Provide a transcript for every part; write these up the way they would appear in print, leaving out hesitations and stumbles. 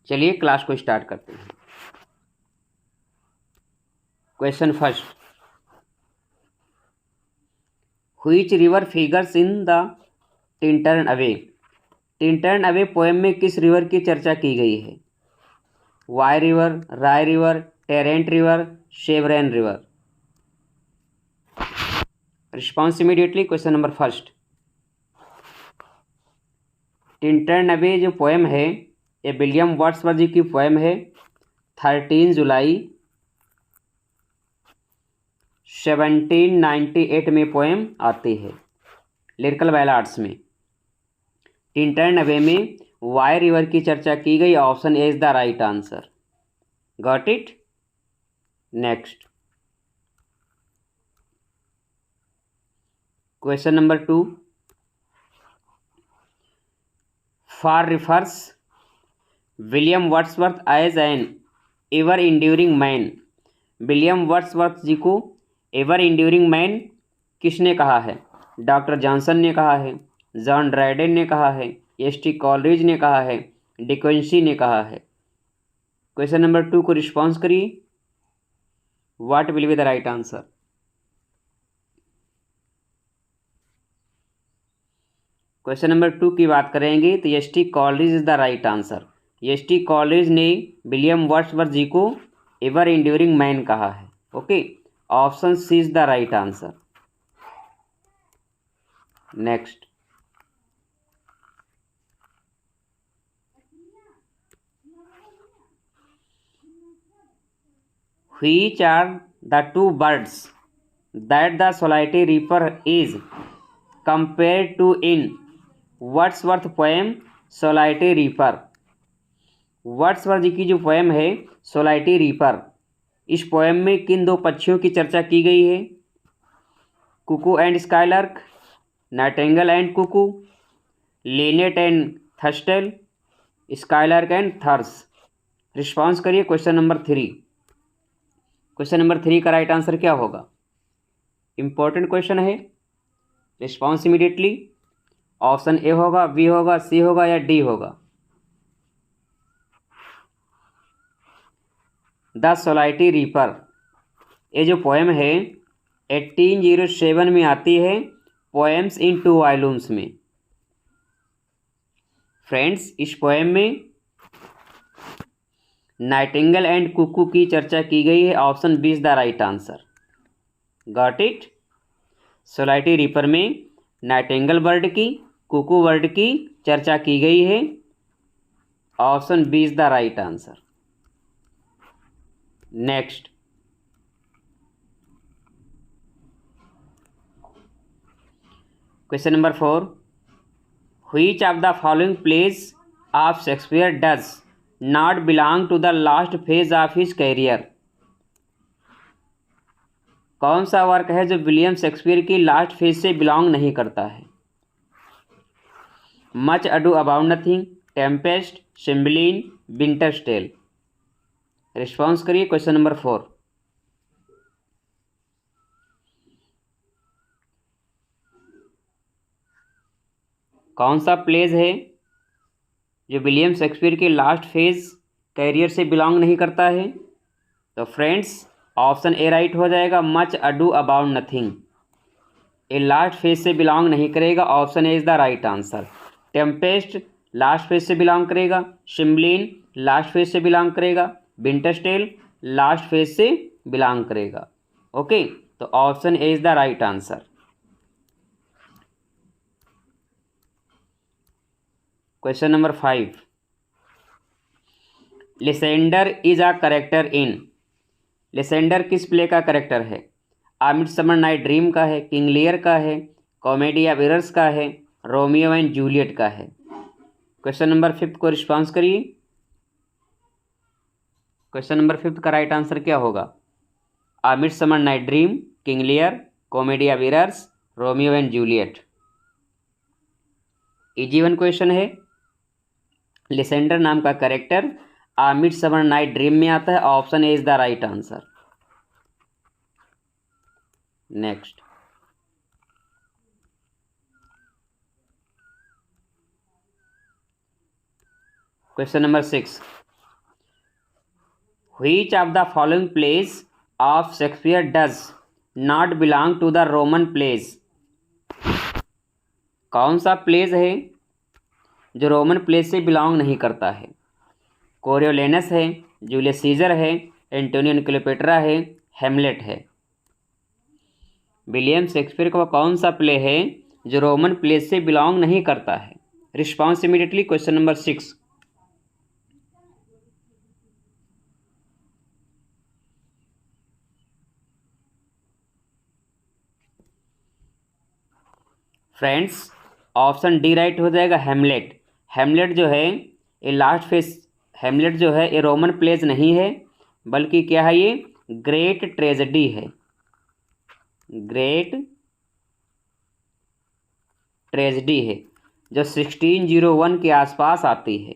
चलिए क्लास को स्टार्ट करते हैं। Question first, which river figures in the Tintern Abbey. Tintern Abbey poem में किस रिवर की चर्चा की गई है? Wye river, Rye river, Tarrant river, Severn river. Response immediately. Question number first, Tintern Abbey जो पोएम है ये विलियम वर्ड्सवर्थ जी की पोएम है। 13 जुलाई 1798 में पोएम आती है लिरिकल बैलाड्स में। टिंटर्न अवे में वाई रिवर की चर्चा की गई। Option A is the right answer. Got it. Next, question number 2, for refers William Wordsworth as an ever enduring man. William Wordsworth ji को एवर इंड्यूरिंग मैन किसने कहा है? डॉक्टर जॉनसन ने कहा है, जॉन ड्राइडेन ने कहा है, एस.टी. कॉलरिज ने कहा है, डिक्वेंसी ने कहा है। क्वेश्चन नंबर 2 को रिस्पॉन्स करिए। What will be the right answer? Question number 2 की बात करेंगे तो S T. Coleridge is the right answer. S T. Coleridge ने विलियम वर्ड्सवर्थ जी को एवर इंड्यूरिंग मैन कहा है। Okay, option C is the right answer. Next, which are the two birds that the solitary reaper is compared to in Wordsworth poem solitary reaper. Wordsworth ji की जो poem है सोलाइटी reaper, इस poem में किन दो पक्षियों की चर्चा की गई है? Cuckoo and skylark, nightingale and cuckoo, linnet and throstle, skylark and thrush. Response करिए। Question number 3। क्वेश्चन नंबर 3 का राइट आंसर क्या होगा? इंपॉर्टेंट क्वेश्चन है। Response immediately. ऑप्शन ए होगा, बी होगा, सी होगा या डी होगा? द सोलाइटी रीपर ये जो पोएम है 1807 में आती है, पोएम्स इन 2 वॉल्यूम्स में। फ्रेंड्स, इस पोएम में नाइटिंगेल एंड कुकू की चर्चा की गई है। Option B is the right answer. Got it. Solitary reaper में नाइटिंगेल बर्ड की, कुकू बर्ड की चर्चा की गई है। Option B is the right answer. Next, question number 4, which of the following plays of Shakespeare does not belong to the last phase of his career. कौन सा work है जो विलियम शेक्सपियर की लास्ट फेज से belong नहीं करता है? Much Ado About Nothing, Tempest, Cymbeline, Winter's Tale. Response करिए। Question number 4। कौन सा प्लेज है जो विलियम शेक्सपियर के लास्ट फेज कैरियर से बिलोंग नहीं करता है? तो फ्रेंड्स, ऑप्शन ए राइट हो जाएगा। मच अडू अबाउट नथिंग ये लास्ट फेज से बिलोंग नहीं करेगा। Option A is the right answer. Tempest last phase से बिलोंग करेगा, सिम्बलिन लास्ट फेज से बिलोंग करेगा, विंटर्स टेल लास्ट फेज से बिलोंग करेगा। ओके, तो option A is the right answer. Question number 5, Lysander is a character in. Lysander किस play का character है? आ मिडसमर नाइट ड्रीम का है, किंग लियर का है, कॉमेडी ऑफ एरर्स का है, रोमियो एंड जूलियट का है। क्वेश्चन नंबर 5 को रिस्पॉन्स करिए। क्वेश्चन नंबर 5 का राइट आंसर क्या होगा? A Midsummer Night Dream, King Lear, Comedy of Errors, Romeo and Juliet. Easy one question है। लिसेंडर नाम का character A Midsummer Night Dream में आता है। Option A is the right answer. Next, question number 6, which of the following plays of Shakespeare does not belong to the Roman plays? कौन सा place है जो रोमन प्लेस से belong नहीं करता है? कोरियोलेनस है, जूलियस सीजर है, एंटोनियो क्लियोपेट्रा है, हेमलेट है। विलियम शेक्सपियर का कौन सा प्ले है जो रोमन प्लेस से बिलोंग नहीं करता है? Response immediately. Question number 6। Friends, option D right हो जाएगा, हेमलेट। हेमलेट जो है ये लास्ट फेस, हेमलेट जो है ये रोमन प्लेस नहीं है, बल्कि क्या है, ये ग्रेट ट्रेजेडी है। ग्रेट ट्रेजेडी है जो 1601 के आसपास आती है।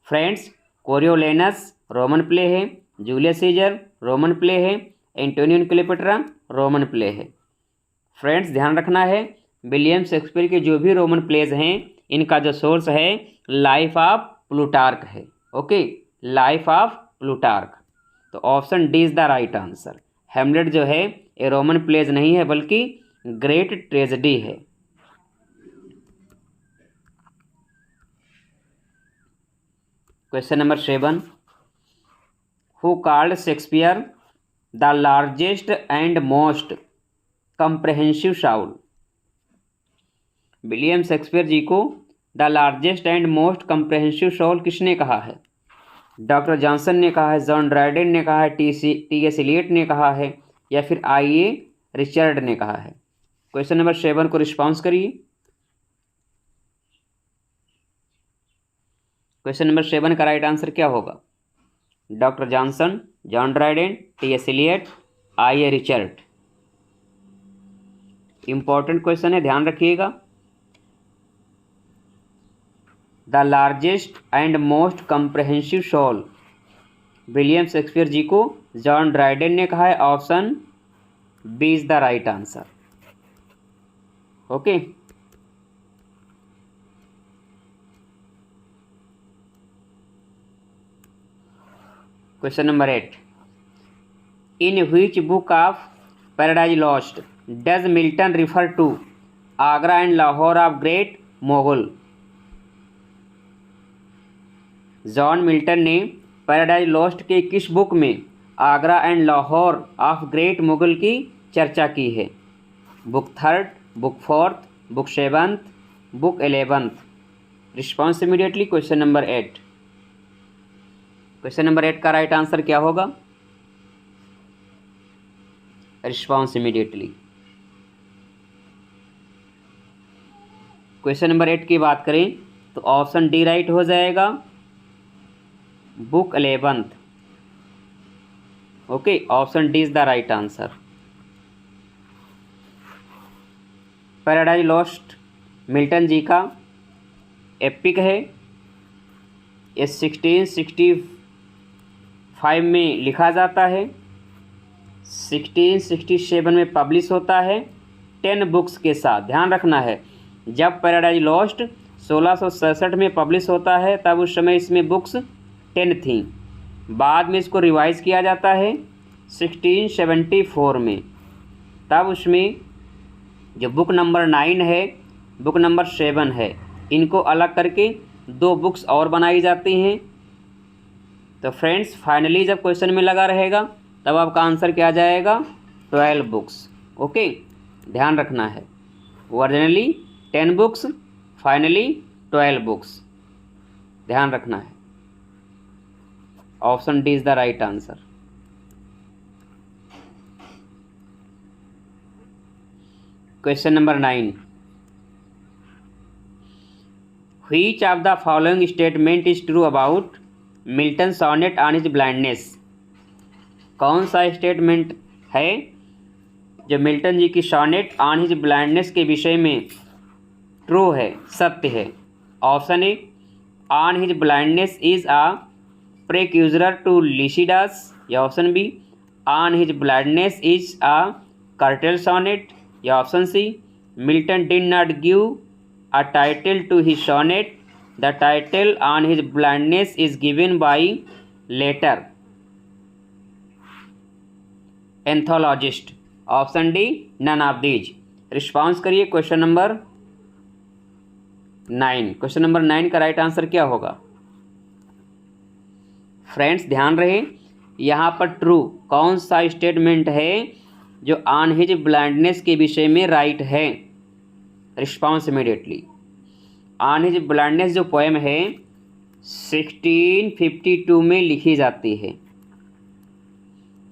फ्रेंड्स, कोरियोलेनस रोमन प्ले है, जूलियस सीजर रोमन प्ले है, एंटोनियो क्लियोपेट्रा रोमन प्ले है। फ्रेंड्स, ध्यान रखना है, विलियम शेक्सपियर के जो भी रोमन प्लेज हैं इनका जो सोर्स है लाइफ ऑफ प्लूटार्क है। Okay, Life of Plutarch. तो option D is the right answer. Hamlet जो है ये रोमन प्लेज नहीं है, बल्कि ग्रेट ट्रेजेडी है। Question number 7। Who called Shakespeare the largest and most comprehensive soul? William Shakespeare ji को the largest and most comprehensive soul किसने कहा है? डॉक्टर जॉनसन ने कहा है, जॉन ड्राइडेन ने कहा है, टी.एस. एलियट ने कहा है, या फिर आई.ए. रिचर्ड ने कहा है? क्वेश्चन नंबर 7 को रिस्पॉन्स करिए। क्वेश्चन नंबर 7 का राइट आंसर क्या होगा? Doctor Johnson, John Dryden, T S. Eliot, I A. Richard. Important question है, ध्यान रखिएगा। The largest and most comprehensive soul, William Shakespeare ji को जॉन ड्राइडेन ने कहा है। Option B is the right answer. Okay, question number 8। In which book of Paradise Lost does Milton refer to Agra and Lahore of great Mogul? John Milton ने Paradise Lost के किस book में Agra and Lahore of great Mughal की चर्चा की है? Book 3, book 4, book 7, book 11? Response immediately. Question number 8। Question number 8 का right answer क्या होगा? Response immediately. क्वेश्चन नंबर 8 की बात करें तो ऑप्शन डी राइट हो जाएगा, book 11। Okay, option D is the right answer. Paradise Lost Milton ji का एपिक है। ये 1665 में लिखा जाता है, 1667 में पब्लिश होता है 10 बुक्स के साथ। ध्यान रखना है, जब पैराडाइज लॉस्ट 1667 में पब्लिश होता है तब उस समय इसमें बुक्स 10 थी। बाद में इसको रिवाइज किया जाता है 1674 में, तब उसमें जो बुक नंबर 9 है, बुक नंबर 7 है, इनको अलग करके 2 बुक्स और बनाई जाती हैं। तो फ्रेंड्स, फाइनली जब क्वेश्चन में लगा रहेगा तब आपका आंसर क्या आ जाएगा? 12 बुक्स। ओके, ध्यान रखना है, ओरिजिनली 10 बुक्स, फाइनली 12 बुक्स। ध्यान रखना है, option D is the right answer. Question number 9। Which of the following statement is true about Milton sonnet on his blindness? कौन सा स्टेटमेंट है जो मिल्टन जी की सोनेट ऑन हिज ब्लाइंडनेस के विषय में ट्रू है, सत्य है? Option A, on his blindness is a precursor to Lycidas, या option B, on his blindness is a curtal sonnet, या option C, Milton did not give a title to his sonnet, the title On his blindness is given by later. Anthologist. Option D none of these. Response करिए question number 9। Question number 9 का right answer क्या होगा? Friends ध्यान रहे, यहाँ पर true कौन सा स्टेटमेंट है जो ऑन हिज ब्लाइंडनेस के विषय में राइट है? Response immediately. On his blindness जो पोएम है 1652 में लिखी जाती है,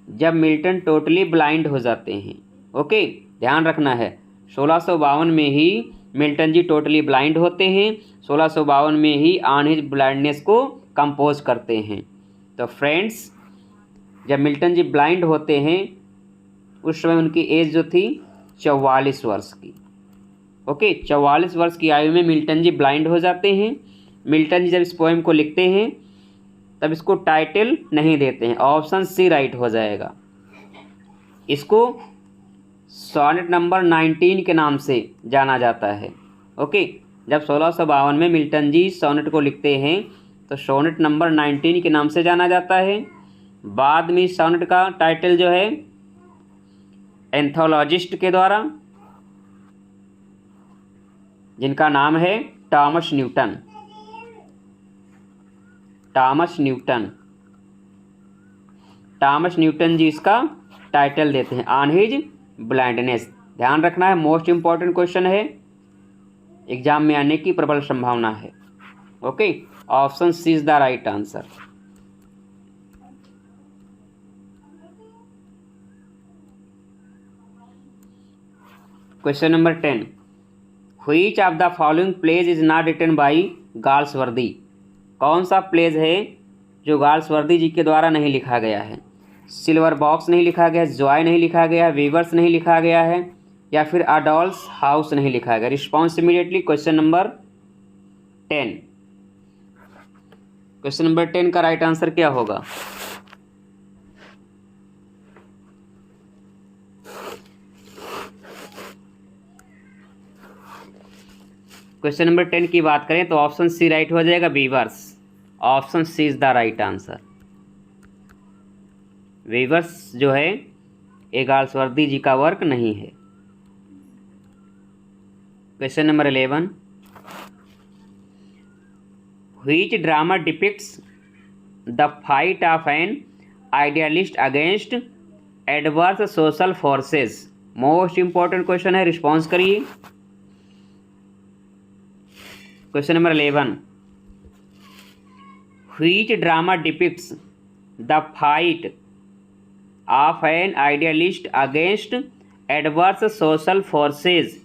जब मिल्टन टोटली ब्लाइंड हो जाते हैं। ओके, ध्यान रखना है 1652 में ही मिल्टन जी टोटली ब्लाइंड होते हैं, 1652 में ही ऑन हिज ब्लाइंडनेस को कंपोज करते हैं। तो फ्रेंड्स जब मिल्टन जी ब्लाइंड होते हैं उस समय उनकी एज जो थी 44 वर्ष की। ओके, 44 वर्ष की आयु में मिल्टन जी ब्लाइंड हो जाते हैं। मिल्टन जी जब इस पोएम को लिखते हैं तब इसको टाइटल नहीं देते हैं, ऑप्शन सी राइट हो जाएगा। इसको सोनेट नंबर 19 के नाम से जाना जाता है। ओके, जब 1652 में मिल्टन जी सोनेट को लिखते हैं तो सोनेट नंबर 19 के नाम से जाना जाता है। बाद में इस सोनेट का टाइटल जो है एंथोलॉजिस्ट के द्वारा, जिनका नाम है टॉमस न्यूटन। टॉमस न्यूटन जी इसका टाइटल देते हैं ऑन हिज ब्लाइंडनेस। ध्यान रखना है, मोस्ट इंपॉर्टेंट क्वेश्चन है, एग्जाम में आने की प्रबल संभावना है। Okay, option C is the right answer. Question number 10, which of the following plays is not written by Galsworthy? कौन सा प्लेज है जो गाल्सवर्दी जी के द्वारा नहीं लिखा गया है? सिल्वर बॉक्स नहीं लिखा गया, जॉय नहीं लिखा गया, वीवर्स नहीं लिखा गया है, या फिर अडोल्स हाउस नहीं लिखा गया? Response immediately question number 10। Question number 10 का राइट आंसर क्या होगा? क्वेश्चन नंबर 10 की बात करें तो ऑप्शन सी राइट हो जाएगा, weavers. Option C is the right answer. Weavers जो है ये गाल्सवर्दी जी का वर्क नहीं है। Question number 11, which drama depicts the fight of an idealist against adverse social forces? Most important question है, रिस्पॉन्स करिए। Question number 11, which drama depicts the fight of an idealist against adverse social forces?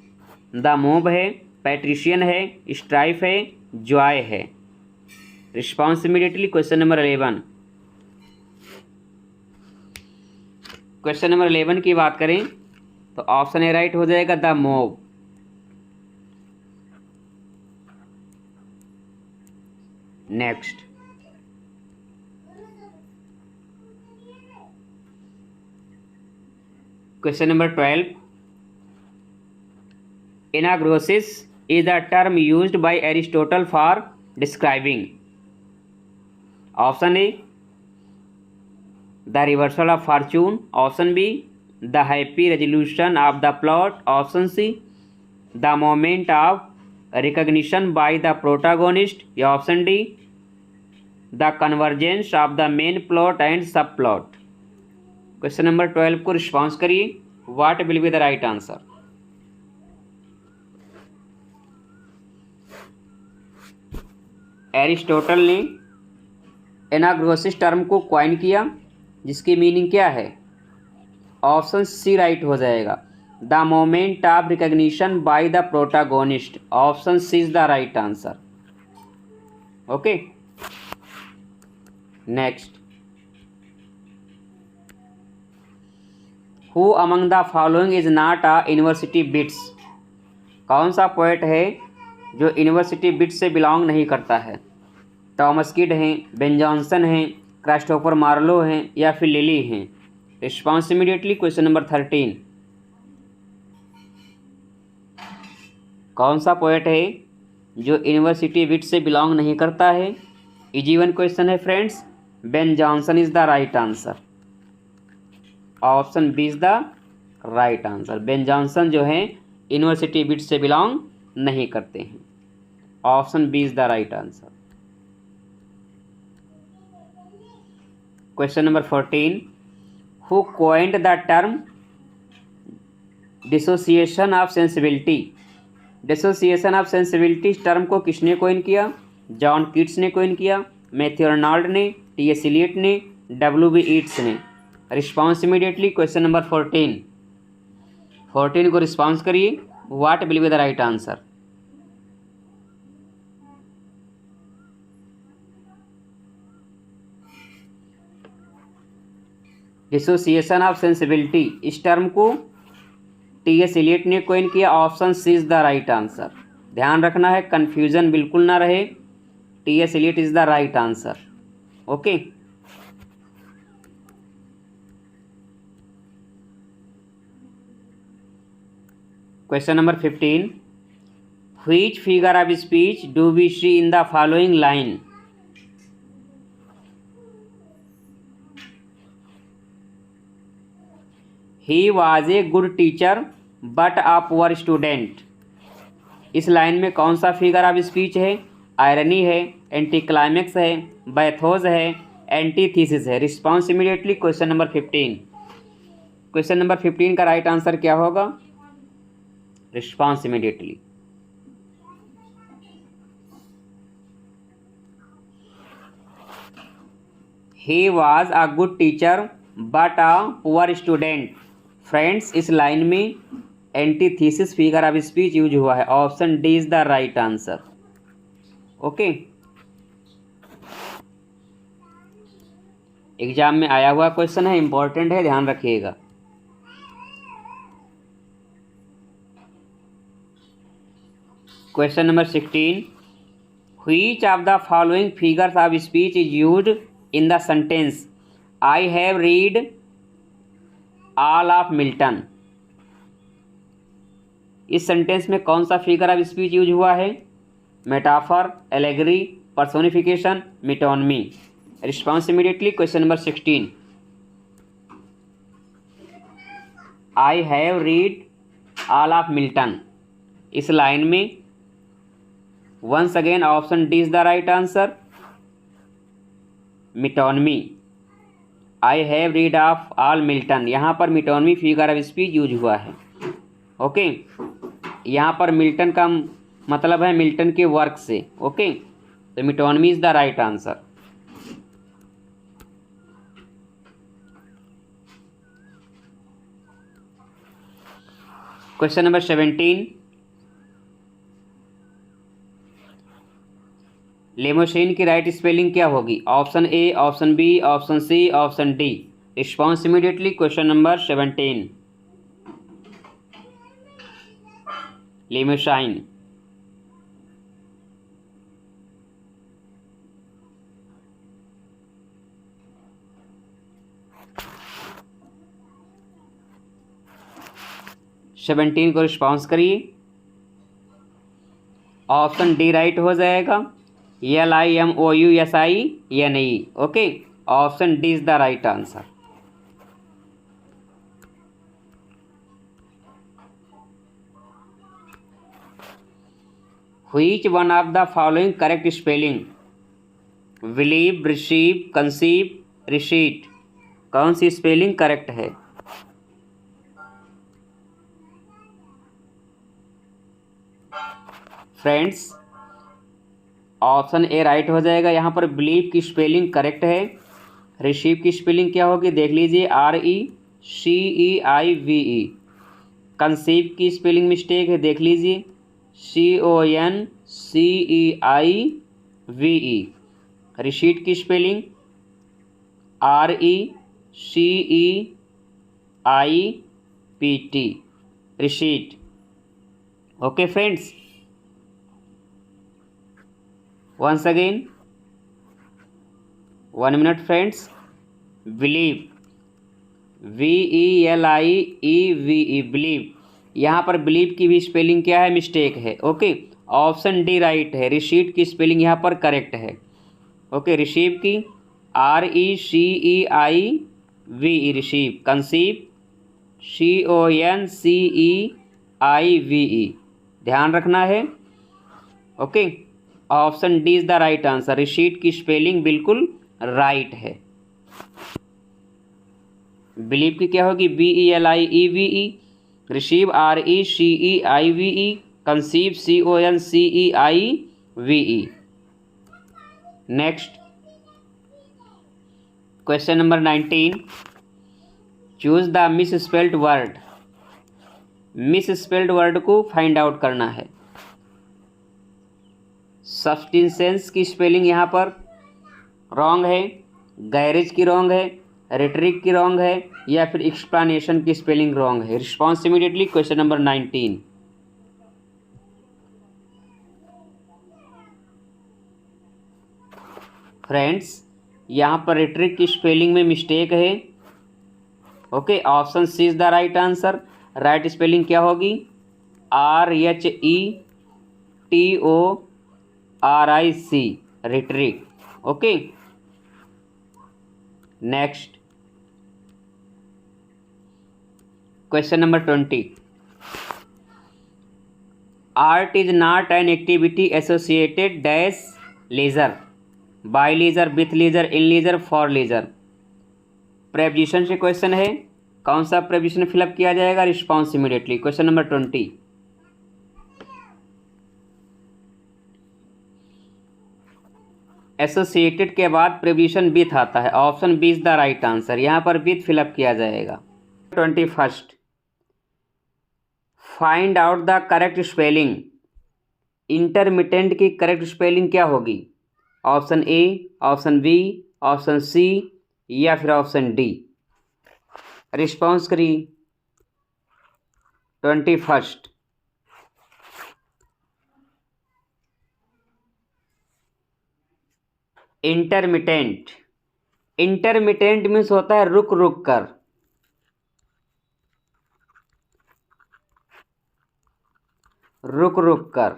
The Mob है, Patrician है, Strife है, Joy है? Response immediately question number 11। Question number 11 की बात करें तो ऑप्शन ए राइट हो जाएगा, the move. Next, question number 12, एनाग्नोसिस is the term used by Aristotle for describing? Option A, the reversal of fortune. Option B, the happy resolution of the plot. Option C, the moment of recognition by the protagonist. या option D, the convergence of the main plot and subplot? Question number 12 को response करिए, what will be the right answer? Aristotle ने एनाग्नोसिस term को coin किया, जिसकी meaning क्या है? Option C right हो जाएगा, the moment of recognition by the protagonist. Option C is the right answer. Okay, next, who among the following is not a university wits? कौन सा पोएट है जो यूनिवर्सिटी बिट्स से belong नहीं करता है? टॉमस किड हैं, बेन जॉनसन हैं, क्रिस्टोफर मार्लो हैं, या फिर लिली हैं? Response immediately question number 13। कौन सा पोएट है जो यूनिवर्सिटी बिट्स से बिलोंग नहीं करता है? इजी वन क्वेश्चन है friends, Ben Jonson is the right answer. Option B is the right answer. Ben Jonson जो है यूनिवर्सिटी बिट से बिलोंग नहीं करते हैं। Option B is the right answer. Question number 14, who coined the term dissociation of sensibility. Dissociation of sensibility इस term को किसने coin किया? जॉन कीट्स ने कॉइन किया, मैथ्यू अर्नोल्ड ने, टी.एस. इलियट ने, डब्ल्यू.बी. ईट्स ने। रिस्पॉन्स इमीडिएटली क्वेश्चन नंबर 14 को रिस्पॉन्स करिए। What will be the right answer? Dissociation of sensibility इस टर्म को टी.एस. इलियट ने कॉइन किया। Option C is the right answer. ध्यान रखना है, कंफ्यूजन बिल्कुल ना रहे। T S. Eliot is the right answer. Okay, question number 15, which figure of speech do we see in the following line? He was a good teacher but a poor student. इस line में कौन सा figure of speech है? Irony है, anti climax है, बैथोज है, antithesis है। Response immediately question number 15। Question number 15 का राइट आंसर क्या होगा? Response immediately. He was a good teacher but a poor student. Friends, इस लाइन में antithesis figure of speech use हुआ है। Option D is the right answer. Okay, exam में आया हुआ क्वेश्चन है, इंपॉर्टेंट है, ध्यान रखिएगा। Question number 16, which of the following figures of speech is used in the sentence I have read all of Milton. इस सेंटेंस में कौन सा फिगर ऑफ स्पीच यूज हुआ है? Metaphor, allegory, personification, metonymy. Response immediately question number 16। I have read all of Milton. इस line में once again option D is the right answer. Metonymy, I have read of all Milton. यहाँ पर metonymy figure of speech use हुआ है। Okay, यहाँ पर Milton का मतलब है मिल्टन के वर्क से। ओके, तो metonymy is the right answer. Question number 17, limousine की राइट स्पेलिंग क्या होगी? Option A, option B, option C, option D. Response immediately question number 17। Limousine, seventeen को रिस्पॉन्स करिए। ऑप्शन डी राइट हो जाएगा। LIMOUSINE। Okay, option D is the right answer. Which one of the following correct spelling? Believe, receive, conceive, receipt. कौन सी spelling correct है? Friends, option A right हो जाएगा। यहाँ पर बिलीव की स्पेलिंग करेक्ट है। रिसीव की स्पेलिंग क्या होगी देख लीजिए, RECEIVE। कंसीव की स्पेलिंग मिस्टेक है, देख लीजिए, CONCEIVE। रिसीट की spelling RECEIPT, receipt. Okay friends, once again 1 minute friends। believe, BELIEVE, believe। यहाँ पर believe की भी स्पेलिंग क्या है, मिस्टेक है। ओके, ऑप्शन डी राइट है। रिसीट की स्पेलिंग यहाँ पर करेक्ट है। ओके, रिसीव की RECEIVE V E, receive. Conceive CONCEIVE, ध्यान रखना है। Okay, option D is the right answer. Receipt की स्पेलिंग बिल्कुल राइट है। बिलीव की क्या होगी? BELIEVE, receive RECEIVE, conceive CONCEIVE। Next question number 19, choose the miss spelled word. Miss spelled word को फाइंड आउट करना है। सब्स्टिटेंस की स्पेलिंग यहाँ पर रॉन्ग है, गैरेज की रॉन्ग है, रेटरिक की रॉन्ग है, या फिर एक्सप्लेनेशन की स्पेलिंग रॉन्ग है। Response immediately. Question number 19। Friends, यहाँ पर रेटरिक की स्पेलिंग में मिस्टेक है। Okay, option C is the right answer. Right spelling क्या होगी? RHETORIC, rhetoric. Okay, next question number 20, art is not an activity associated dash leisure, by leisure, with leisure, in leisure, for leisure. Preposition से question है, कौन सा preposition fill up किया जाएगा? Response immediately. Question number 20, associated के बाद preposition with आता है। Option B is the right answer. यहाँ पर विथ फिलअप किया जाएगा। 21, find out the correct spelling. Intermittent की करेक्ट स्पेलिंग क्या होगी? Option A, option B, option C, या फिर ऑप्शन डी। रिस्पॉन्स करिए। 21, इंटरमिटेंट। इंटरमिटेंट मीन्स होता है रुक रुक कर। रुक रुक कर।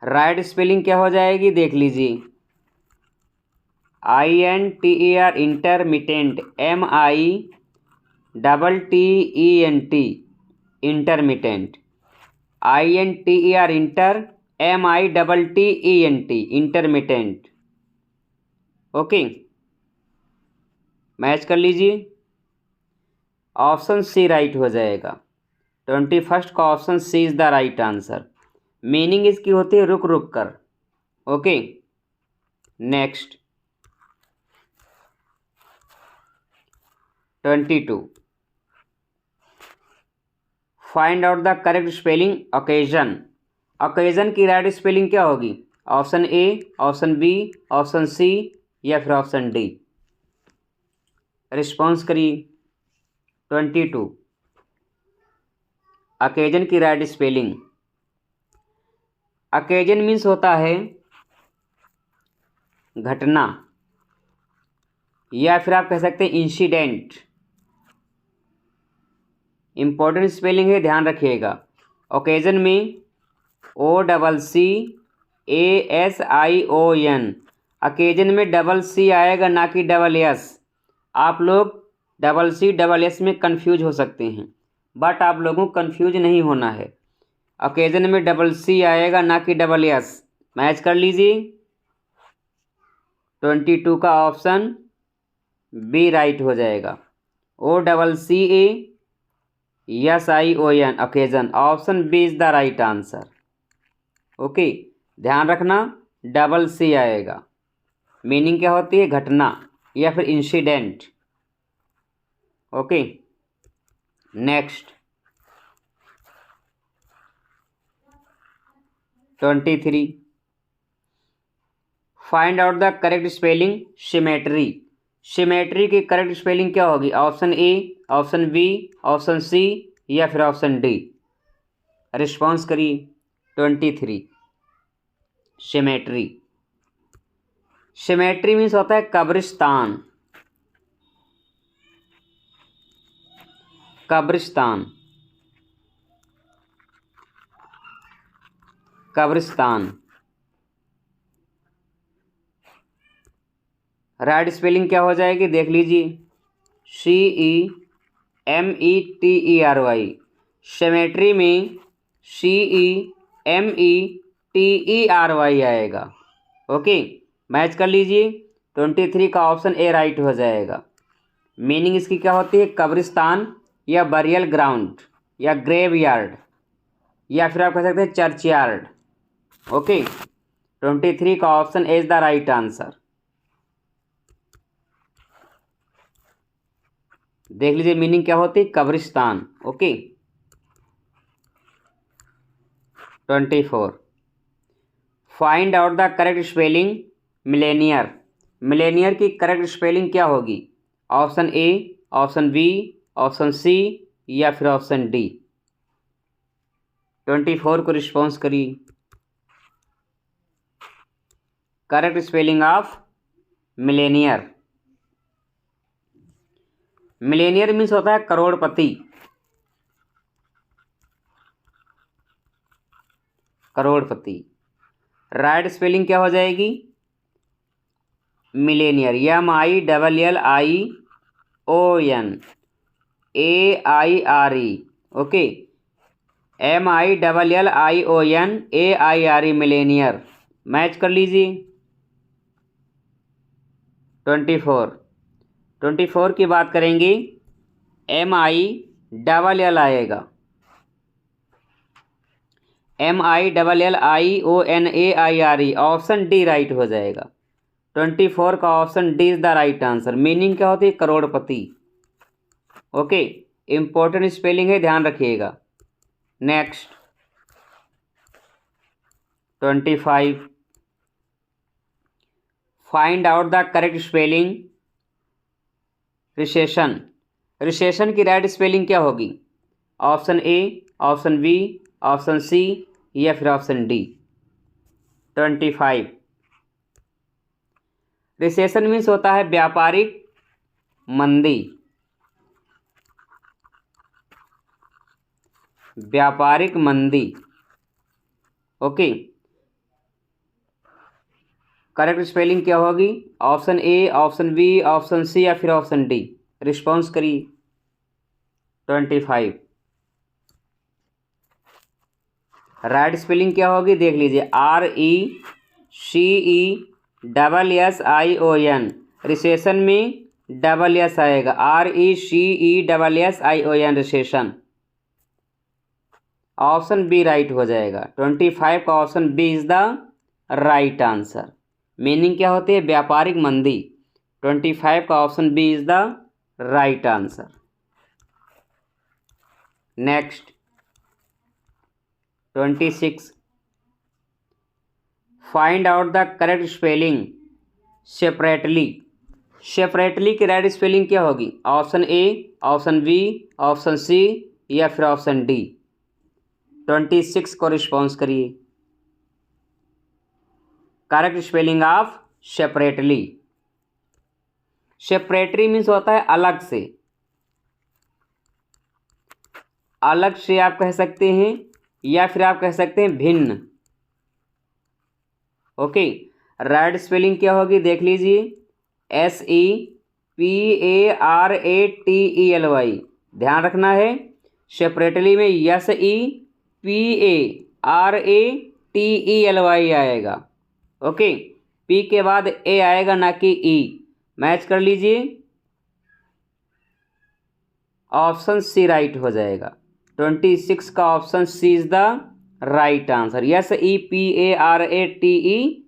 राइट स्पेलिंग क्या हो जाएगी? देख लीजिए। INTER, intermittent. MITTENT, intermittent. INTER, inter, MITTENT, intermittent. Okay, match कर लीजिए। ऑप्शन सी राइट हो जाएगा। 21 का option C is the right answer. Meaning इसकी होती है रुक रुक कर। Okay, next 22, find out the correct spelling occasion. Occasion की राइट स्पेलिंग क्या होगी? Option A, option B, option C, या फिर ऑप्शन डी। रिस्पॉन्स करिए। 22, ओकेजन की राइट स्पेलिंग। ओकेजन मीन्स होता है घटना, या फिर आप कह सकते हैं इंसिडेंट। इंपॉर्टेंट स्पेलिंग है, ध्यान रखिएगा। ओकेजन में OCCASION। ओकेजन में डबल सी आएगा, ना कि डबल एस। आप लोग डबल सी डबल एस में कंफ्यूज हो सकते हैं, बट आप लोगों को कंफ्यूज नहीं होना है। ओकेजन में डबल सी आएगा, ना कि डबल एस। मैच कर लीजिए। 22 का ऑप्शन बी राइट हो जाएगा। OCCASION, occasion. Option B is the right answer. Okay, ध्यान रखना, डबल सी आएगा। मीनिंग क्या होती है? घटना या फिर incident. Okay, next 23, find out the correct spelling cemetery. Cemetery की करेक्ट स्पेलिंग क्या होगी? Option A, option B, option C, या फिर ऑप्शन डी। रिस्पॉन्स करिए। 23, सिमेट्री। सिमेट्री मीन्स होता है कब्रिस्तान। कब्रिस्तान, कब्रिस्तान। राइट स्पेलिंग क्या हो जाएगी? देख लीजिए। CEMETERY। सेमेट्री में CEMETERY आएगा। ओके, मैच कर लीजिए। 23 का ऑप्शन ए राइट हो जाएगा। मीनिंग इसकी क्या होती है? कब्रिस्तान या बरियल ग्राउंड या ग्रेव यार्ड या फिर आप कह सकते हैं चर्च यार्ड। ओके, 23 का option A is the right answer. देख लीजिए मीनिंग क्या होती है? कब्रिस्तान। Okay, 24 find out the correct spelling millionaire. Millionaire की करेक्ट स्पेलिंग क्या होगी? Option A, option B, option C या फिर ऑप्शन डी। 24 को रिस्पॉन्स करिए। Correct spelling of millionaire. Millionaire means होता है करोड़पति। करोड़पति। राइट स्पेलिंग क्या हो जाएगी? Millionaire MILLION okay, MILLIONAIRE millionaire. Match कर लीजिए। 24 की बात करेंगे, MILL आएगा, MILLIONAIRE। ऑप्शन डी राइट हो जाएगा। 24 का option D is the right answer. Meaning क्या होती है? करोड़पति। ओके, इंपॉर्टेंट स्पेलिंग है, ध्यान रखिएगा। Next 25 find out the correct spelling recession. Recession की राइट स्पेलिंग क्या होगी? Option A, option B, option C या फिर ऑप्शन डी। 25 रिसेशन मीन्स होता है व्यापारिक मंदी। व्यापारिक मंदी। ओके, करेक्ट स्पेलिंग क्या होगी? Option A, option B, option C या फिर ऑप्शन डी। रिस्पॉन्स करिए। 25 राइट स्पेलिंग क्या होगी? देख लीजिए, RECESSION। रिसेशन में डबल एस आएगा, RECESSION recession. Option B right हो जाएगा। 25 का option B is the right answer. Meaning क्या होती है? व्यापारिक मंदी। 25 का option B is the right answer. Next 26 find out the correct spelling separately. Separately की राइट स्पेलिंग क्या होगी? Option A, option B, option C या फिर ऑप्शन डी। 26 को रिस्पॉन्स करिए। Correct spelling of separately. Separately means होता है अलग से। अलग से आप कह सकते हैं या फिर आप कह सकते हैं भिन्न। ओके, राइट स्पेलिंग क्या होगी? देख लीजिए, SEPARATELY। ध्यान रखना है, सेपरेटली में SEPARATELY आएगा। ओके, पी के बाद ए आएगा, ना कि ई। मैच कर लीजिए। ऑप्शन सी राइट हो जाएगा। 26 का option C is the right answer. SEPARATELY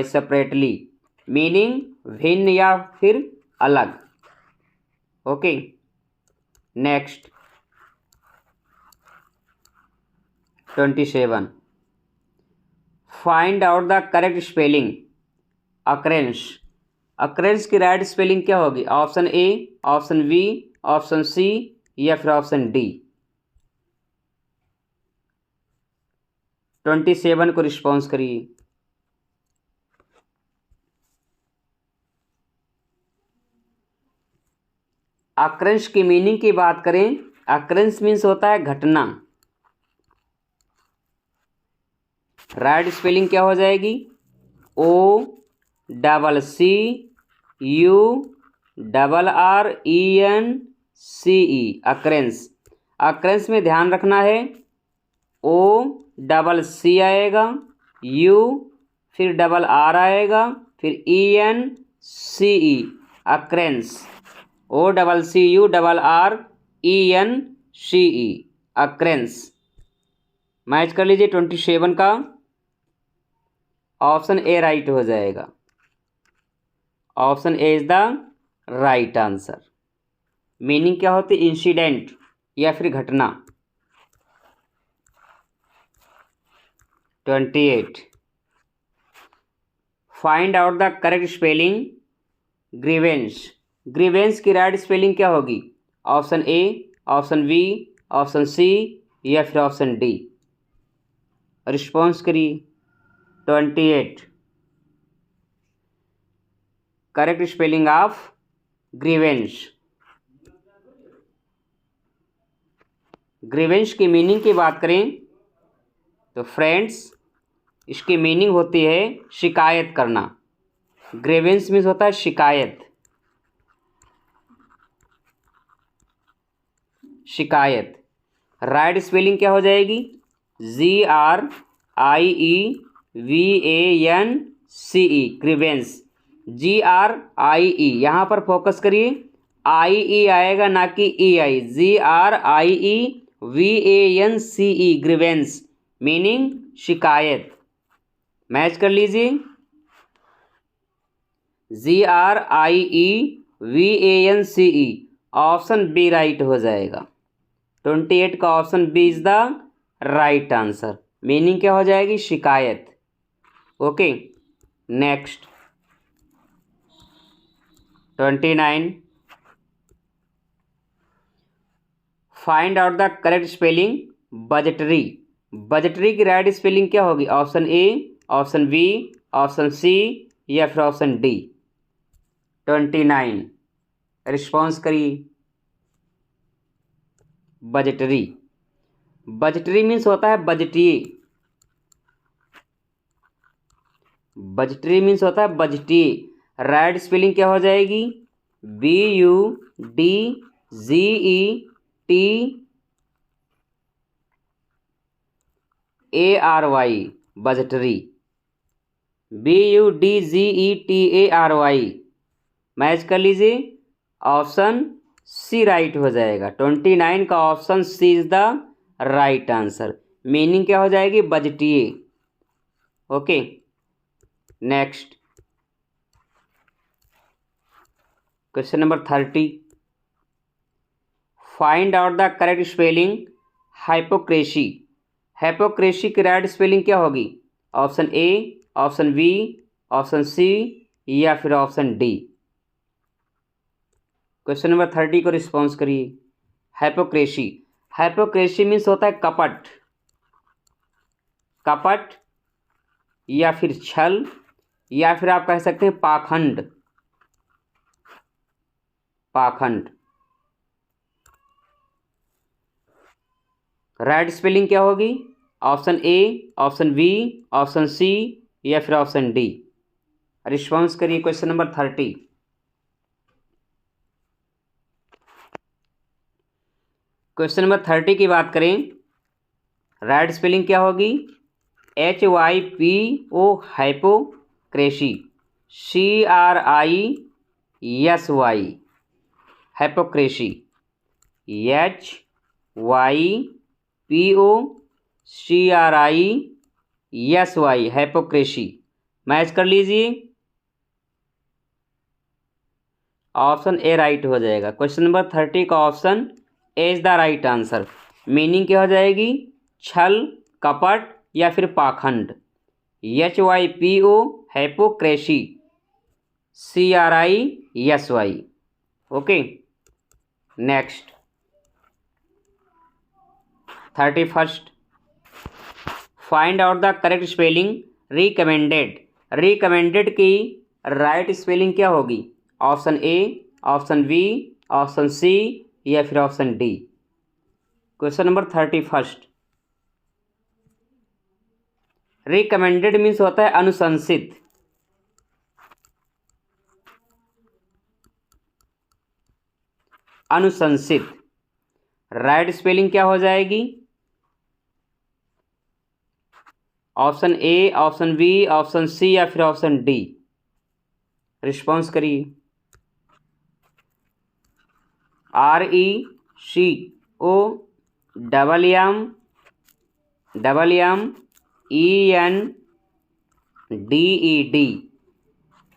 separately, meaning भिन्न या फिर अलग। Okay, next 27 find out the correct spelling occurrence. Occurrence की राइट स्पेलिंग क्या होगी? Option A, option B, option C या फिर ऑप्शन डी। 27 को रिस्पॉन्स करिए। अक्रेंस की मीनिंग की बात करें, अक्रेंस मीन्स होता है घटना। राइट स्पेलिंग क्या हो जाएगी? OCCURRENCE। Double R E N C E, occurrence. Occurrence में ध्यान रखना है ओ डबल सी आएगा, यू फिर डबल आर आएगा, फिर E N C E, occurrence. O double C U double R E N C E, occurrence. Match कर लीजिए 27 का। ऑप्शन ए राइट हो जाएगा। Option A is the right answer. Meaning क्या होती है? इंसिडेंट या फिर घटना। 28, find out the correct spelling grievance. Grievance की राइट स्पेलिंग क्या होगी? Option A, option B, option C या फिर ऑप्शन डी। रिस्पॉन्स करिए। 28, correct spelling of grievance. Grievance की मीनिंग की बात करें तो फ्रेंड्स, इसकी मीनिंग होती है शिकायत करना। ग्रीवेंस मीन्स होता है शिकायत। शिकायत। राइट स्पेलिंग क्या हो जाएगी? GRIEVANCE, grievance. GRIE, यहाँ पर फोकस करिए। IE आएगा ना कि EI। GRIEVANCE, ग्रीवेंस, मीनिंग शिकायत। मैच कर लीजिए। GRIEVANCE, ऑप्शन बी राइट हो जाएगा। 28 का option B is the right answer. Meaning क्या हो जाएगी? शिकायत। Okay, next 29, find out the correct spelling budgetary. Budgetary की राइट स्पेलिंग क्या होगी? Option A, option B, option C या फिर ऑप्शन डी। 29, रिस्पॉन्स करिए। बजटरी। बजटरी मीन्स होता है बजटीय। बजटरी मीन्स होता है बजटीय। राइट स्पेलिंग क्या हो जाएगी? BUDGETARY, budgetary. BUDGETARY। मैच कर लीजिए। ऑप्शन सी राइट हो जाएगा। 29 का option C is the right answer. Meaning क्या हो जाएगी? बजटीय। Okay, next question number 30, find out the correct spelling hypocrisy. Hypocrisy की राइट स्पेलिंग क्या होगी? Option A, option B, option C या फिर ऑप्शन डी। क्वेश्चन नंबर 30 को रिस्पॉन्स करिए। हाइपोक्रेसी। हाइपोक्रेसी मीन्स होता है कपट। कपट या फिर छल या फिर आप कह सकते हैं पाखंड। पाखंड। राइट स्पेलिंग क्या होगी? Option A, option B, option C या फिर ऑप्शन डी। रिस्पॉन्स करिए। Question number 30। क्वेश्चन नंबर 30 की बात करें, राइट स्पेलिंग क्या होगी? HYPO, hypocrisy. CRISY, hypocrisy. HYPOCRISY, hypocrisy. Match कर लीजिए। ऑप्शन ए राइट हो जाएगा। क्वेश्चन नंबर 30 का option A is the right answer. Meaning क्या हो जाएगी? छल, कपट या फिर पाखंड। HYPO, hypocrisy. CRISY। Okay, next 31, find out the correct spelling recommended. Recommended की राइट स्पेलिंग क्या होगी? Option A, option B, option C या फिर option D. Question number 31, recommended means होता है अनुशंसित। अनुशंसित। राइट स्पेलिंग क्या हो जाएगी? Option A, option B, option C या फिर ऑप्शन डी? रिस्पॉन्स करिए। RECO double M ENDED।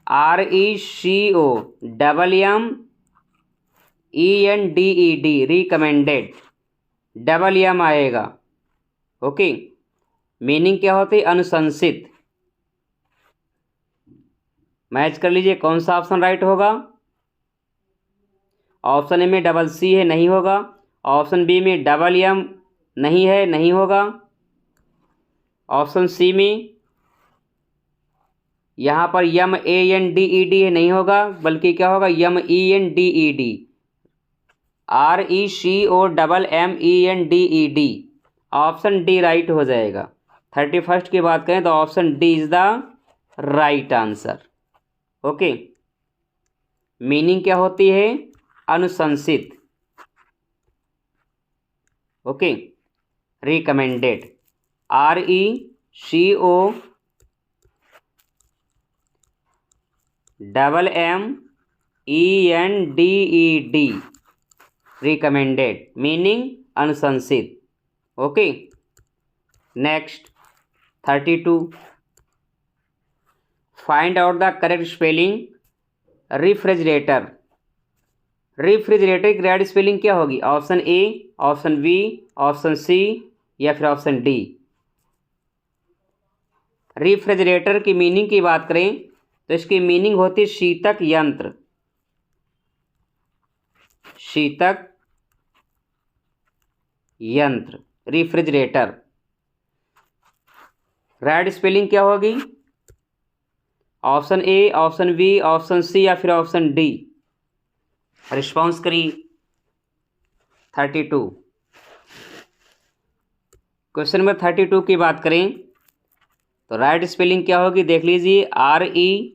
RECO double M ENDED recommended, double M आएगा। ओके, मीनिंग क्या होती है? अनुशंसित। मैच कर लीजिए कौन सा ऑप्शन राइट होगा। ऑप्शन ए में डबल सी है, नहीं होगा। ऑप्शन बी में डबल एम नहीं है, नहीं होगा। ऑप्शन सी में यहाँ पर ENDED है, नहीं होगा, बल्कि क्या होगा? MENDED। RECO double MENDED। Option D right हो जाएगा। 31 की बात करें तो option D is the right answer. Okay, meaning क्या होती है? अनुशंसित। Okay, recommended. RECO double MENDED recommended, meaning अनुशंसित। Okay, next 32। Find out the correct spelling refrigerator. Refrigerator की राइट स्पेलिंग क्या होगी? Option A, option B, option C या फिर ऑप्शन डी? रेफ्रिजरेटर की मीनिंग की बात करें तो इसकी मीनिंग होती है शीतक यंत्र। शीतक यंत्र, रेफ्रिजरेटर। राइट स्पेलिंग क्या होगी? Option A, option B, option C या फिर ऑप्शन डी? रिस्पॉन्स करिए। 32। क्वेश्चन नंबर 32 की बात करें तो राइट स्पेलिंग क्या होगी? देख लीजिए। REFRIGERATOR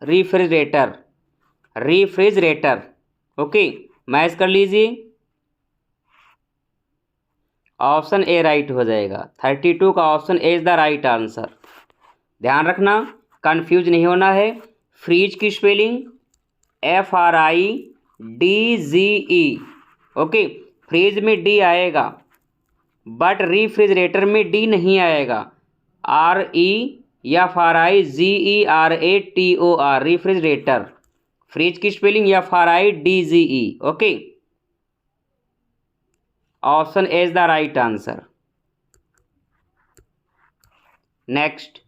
refrigerator, refrigerator. Okay, match कर लीजिए। ऑप्शन ए राइट हो जाएगा। 32 का option A is the right answer. ध्यान रखना, कंफ्यूज नहीं होना है। फ्रीज की स्पेलिंग FRIDGE। ओके, फ्रीज में डी आएगा बट रेफ्रिजरेटर में डी नहीं आएगा। REFRIGERATOR refrigerator. फ्रीज की spelling FRIDGE। Okay, option A is the right answer. Next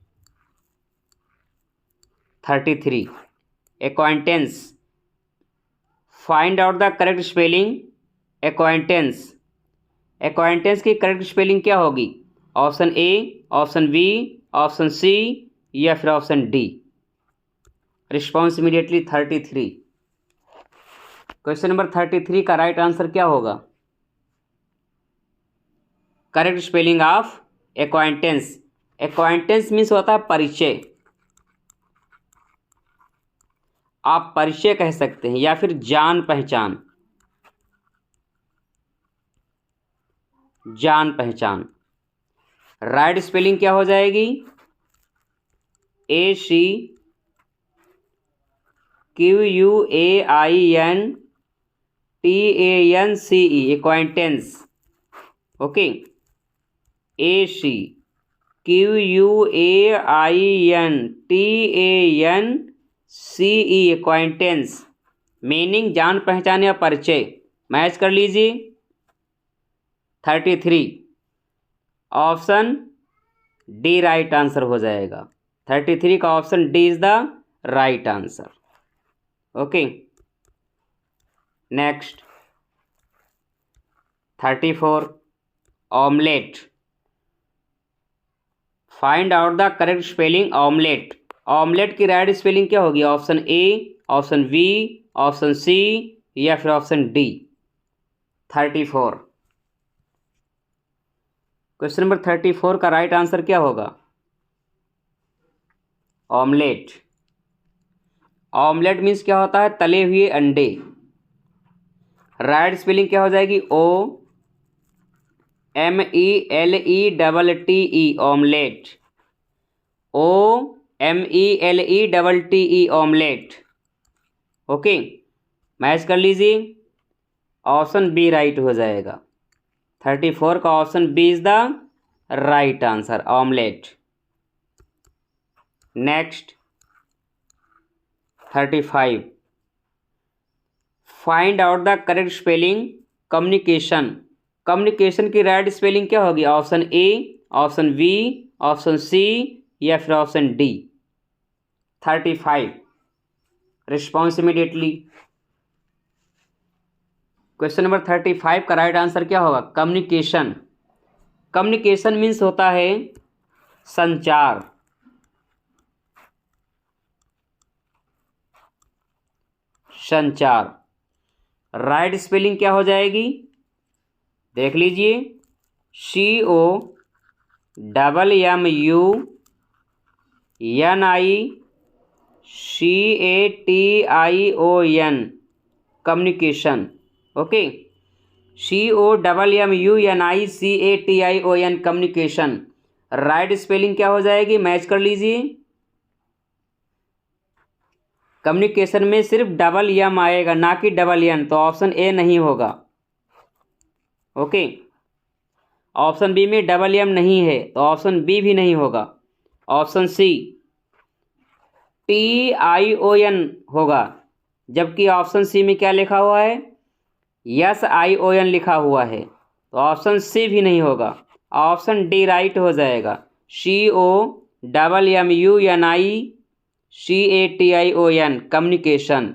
33। एक्वाइंटेंस। Find out the correct spelling एक्वाइंटेंस। एक्वाइंटेंस की करेक्ट स्पेलिंग क्या होगी? Option A, option B, option C या फिर option D? Response immediately. 33। Question number 33 का right answer क्या होगा? Correct spelling of acquaintance. Acquaintance means होता है परिचय। आप परिचय कह सकते हैं या फिर जान पहचान। जान पहचान। राइट स्पेलिंग क्या हो जाएगी? ACQUAINTANCE एक्वाइंटेंस। ओके, ACQUAINTANCE एक्वाइंटेंस, मीनिंग जान पहचान या परिचय। मैच कर लीजिए। 33 ऑप्शन डी राइट आंसर हो जाएगा। 33 का option D is the right answer. Okay, next 34। Omelette. Find out the correct spelling omelette. Omelette की राइट स्पेलिंग क्या होगी? Option A, option B, option C या फिर ऑप्शन डी? 34। क्वेश्चन नंबर 34 का right answer क्या होगा? ऑमलेट। ऑमलेट मीन्स क्या होता है? तले हुए अंडे। राइट स्पेलिंग क्या हो जाएगी? OMELETTE omelette. OMELETTE omelette. Okay, match कर लीजिए। ऑप्शन बी राइट हो जाएगा। 34 का option B is the right answer, omelette. Next 35, find out the correct spelling communication. Communication की राइट स्पेलिंग क्या होगी? Option A, option B, option C या फिर option D. 35, response immediately. Question number 35 का right answer क्या होगा? Communication. Communication means होता है संचार। संचार। राइट स्पेलिंग क्या हो जाएगी? देख लीजिए, COMMUNICATION communication. Okay, COMMUNICATION communication. Right spelling क्या हो जाएगी? मैच कर लीजिए। कम्युनिकेशन में सिर्फ डबल एम आएगा, ना कि डबल एन, तो ऑप्शन ए नहीं होगा। ओके, ऑप्शन बी में डबल एम नहीं है तो ऑप्शन बी भी नहीं होगा। ऑप्शन सी TION होगा, जबकि ऑप्शन सी में क्या लिखा हुआ है? SION लिखा हुआ है, तो ऑप्शन सी भी नहीं होगा। ऑप्शन डी राइट हो जाएगा, COMMUNICATION कम्युनिकेशन।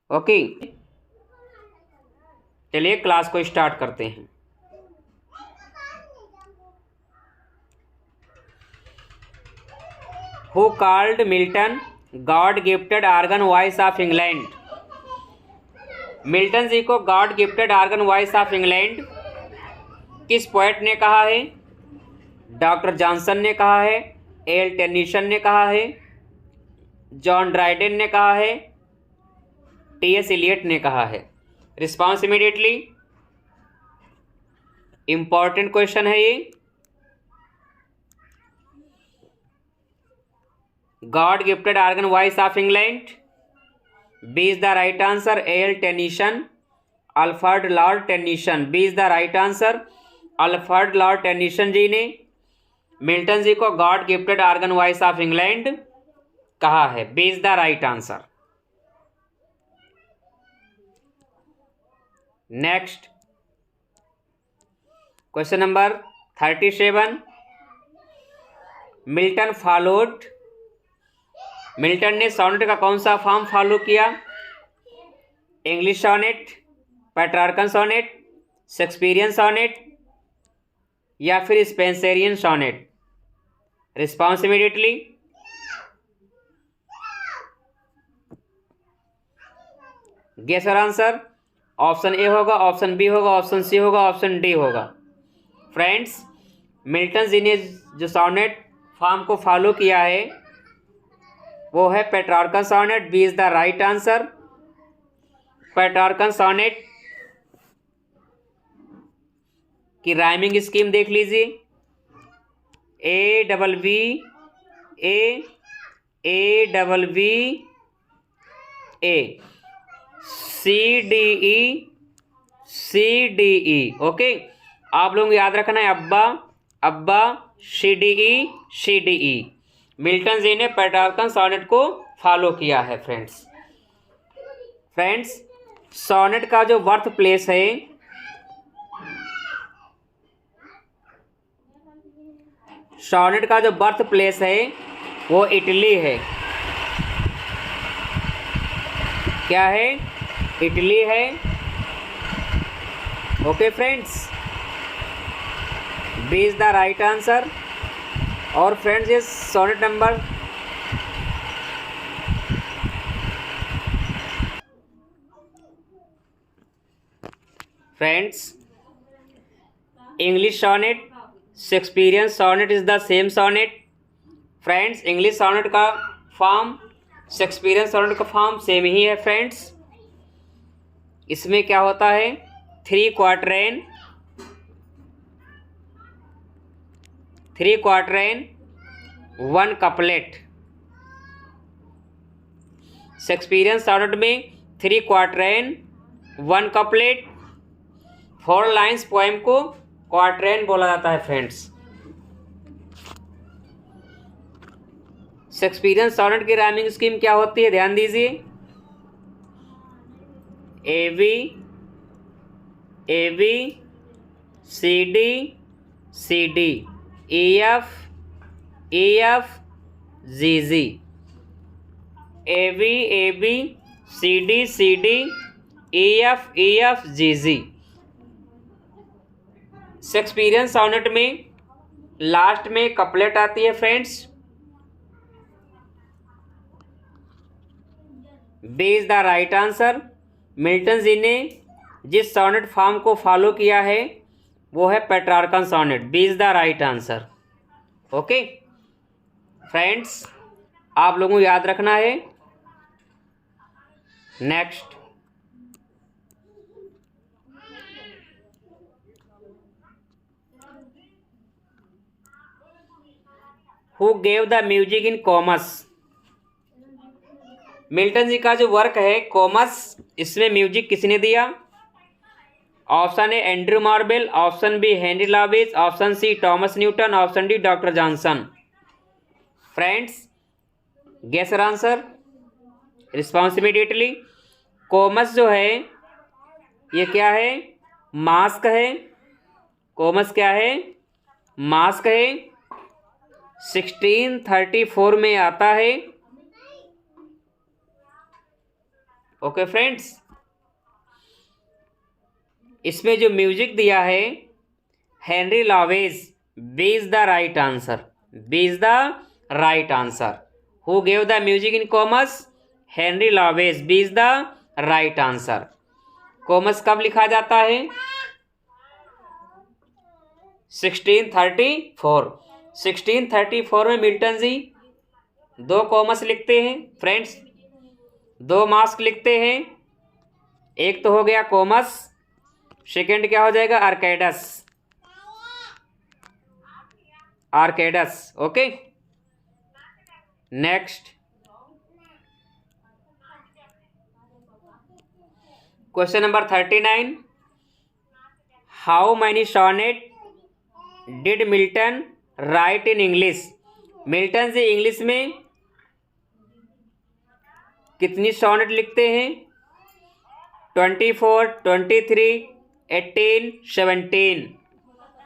ओके, चलिए क्लास को स्टार्ट करते हैं। Who called Milton God gifted organ voice of England? Milton ji को God gifted organ voice of England किस पोएट ने कहा है? डॉक्टर जॉनसन ने कहा है, एल टेनिसन ने कहा है, जॉन ड्राइडेन ने कहा है, TS इलियट ने कहा है। Response immediately. इंपॉर्टेंट क्वेश्चन है ये। God gifted organ voice of England, B is the right answer, L Tennyson, Alfred Lord Tennyson. B is the right answer, Alfred Lord Tennyson ji ने Milton ji को God gifted organ voice of England कहा है। B is the right answer. Next question number 37, Milton followed. Milton ने sonnet का कौन सा form follow किया? English sonnet, Petrarchan sonnet, Shakespearean sonnet या फिर Spenserian sonnet. Response immediately. Guess और आंसर। ऑप्शन ए होगा, ऑप्शन बी होगा, ऑप्शन सी होगा, ऑप्शन डी होगा। फ्रेंड्स, मिल्टन जी ने जो सोनेट फॉर्म को फॉलो किया है वो है Petrarchan sonnet. B is the right answer. Petrarchan sonnet की राइमिंग स्कीम देख लीजिए, AAVA CDE। ओके, आप लोग याद रखना है, अब्बा अब्बा CDE। मिल्टन जी ने पेट्रार्कन सोनेट को फॉलो किया है। फ्रेंड्स, सोनेट का जो बर्थ प्लेस है वो इटली है। क्या है? इटली है। Okay friends, B is the right answer. और फ्रेंड्स, ये sonnet number English sonnet, Shakespearean sonnet is the same sonnet. Friends, English sonnet का फॉर्म, शेक्सपियरियन सोनेट का फॉर्म सेम ही है फ्रेंड्स। इसमें क्या होता है, 3 क्वार्टरेन, 1 कपलेट। शेक्सपियरियन सोनेट में 3 क्वार्टरेन 1 कपलेट, 4 लाइन्स पोएम को क्वार्टरेन बोला जाता है फ्रेंड्स। शेक्सपियरियन सोनेट की राइमिंग स्कीम क्या होती है, ध्यान दीजिए। A B C D E F G G, A B C D E F G G. Shakespearean sonnet में लास्ट में कपलेट आती है friends. B is the right answer. Milton ji ने जिस सोनेट फॉर्म को फॉलो किया है वो है Petrarchan sonnet. B is the right answer. Okay friends, आप लोगों को याद रखना है। Next, who gave the music in Comus. Milton ji का जो वर्क है कॉमस, इसमें म्यूजिक किसने दिया? Option A Andrew Marvell, option B Henry Lawes, option C Thomas Newton, option D Doctor Johnson. Friends, guess your answer, response immediately. Comus जो है ये क्या है? मास्क है। कॉमस क्या है? मास्क है। 1634 में आता है। ओके फ्रेंड्स, इसमें जो म्यूजिक दिया है Henry Lawes. B is the right answer. B is the right answer. Who gave the music in Comus? Henry Lawes. B is the right answer. Comus कब लिखा जाता है? 1634। 1634 में मिल्टन जी 2 कॉमस लिखते हैं फ्रेंड्स, 2 मास्क लिखते हैं। एक तो हो गया कॉमस, सेकेंड क्या हो जाएगा? Arcades. Arcades. Okay next, question number 39। How many sonnet did Milton write in English. Milton ji English में कितनी सोनेट लिखते हैं? 24, 23, 18, 17।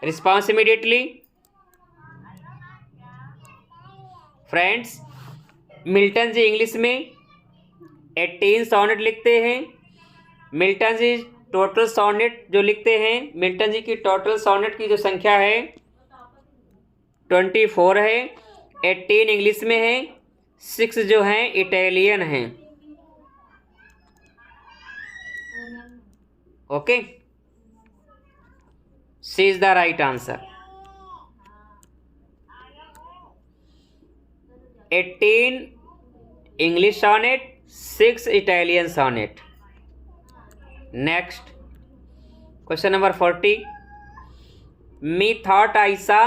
Response immediately. Friends, Milton ji English में 18 सोनेट लिखते हैं। मिल्टन जी टोटल सोनेट जो लिखते हैं, मिल्टन जी की टोटल सोनेट की जो संख्या है 24 है। 18 इंग्लिश में है, 6 जो हैं इटालियन हैं। Okay, C is the right answer. 18 English sonnet, 6 Italian sonnet. Next, question number 40। Me thought I saw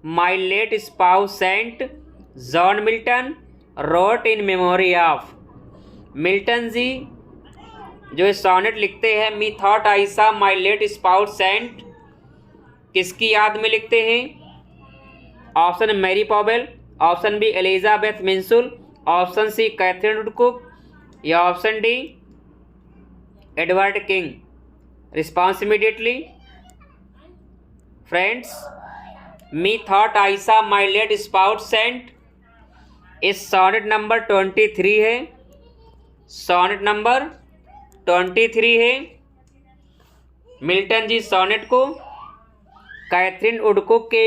my late spouse saint John Milton wrote in memory of. Milton ji जो सोनेट लिखते हैं मी thought I saw my late spouse Saint, किसकी याद में लिखते हैं? Option Mary Powell, option B Elizabeth Minshull, option C Katherine Woodcock या option D Edward King. Response immediately. Friends, me thought I saw my late spouse saint इस sonnet number 23 है। Sonnet number 23 है। Milton ji sonnet को Katherine Woodcock के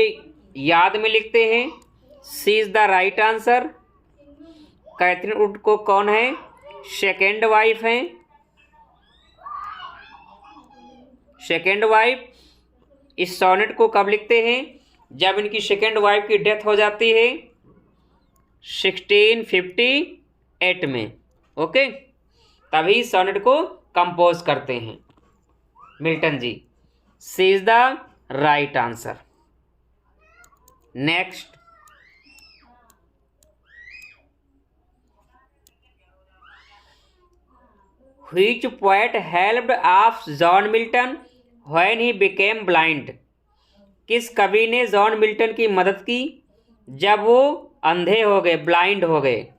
याद में लिखते हैं। C is the right answer. Katherine Woodcock कौन है? सेकेंड वाइफ हैं। सेकेंड वाइफ इस सोनेट को कब लिखते हैं? जब इनकी सेकेंड वाइफ की डेथ हो जाती है। 1658 में। ओके, तभी सोनेट को कंपोज करते हैं Milton ji. C is the right answer. Next, which poet helped of John Milton when he became blind? किस कवि ने जॉन मिल्टन की मदद की जब वो अंधे हो गए, ब्लाइंड हो गए?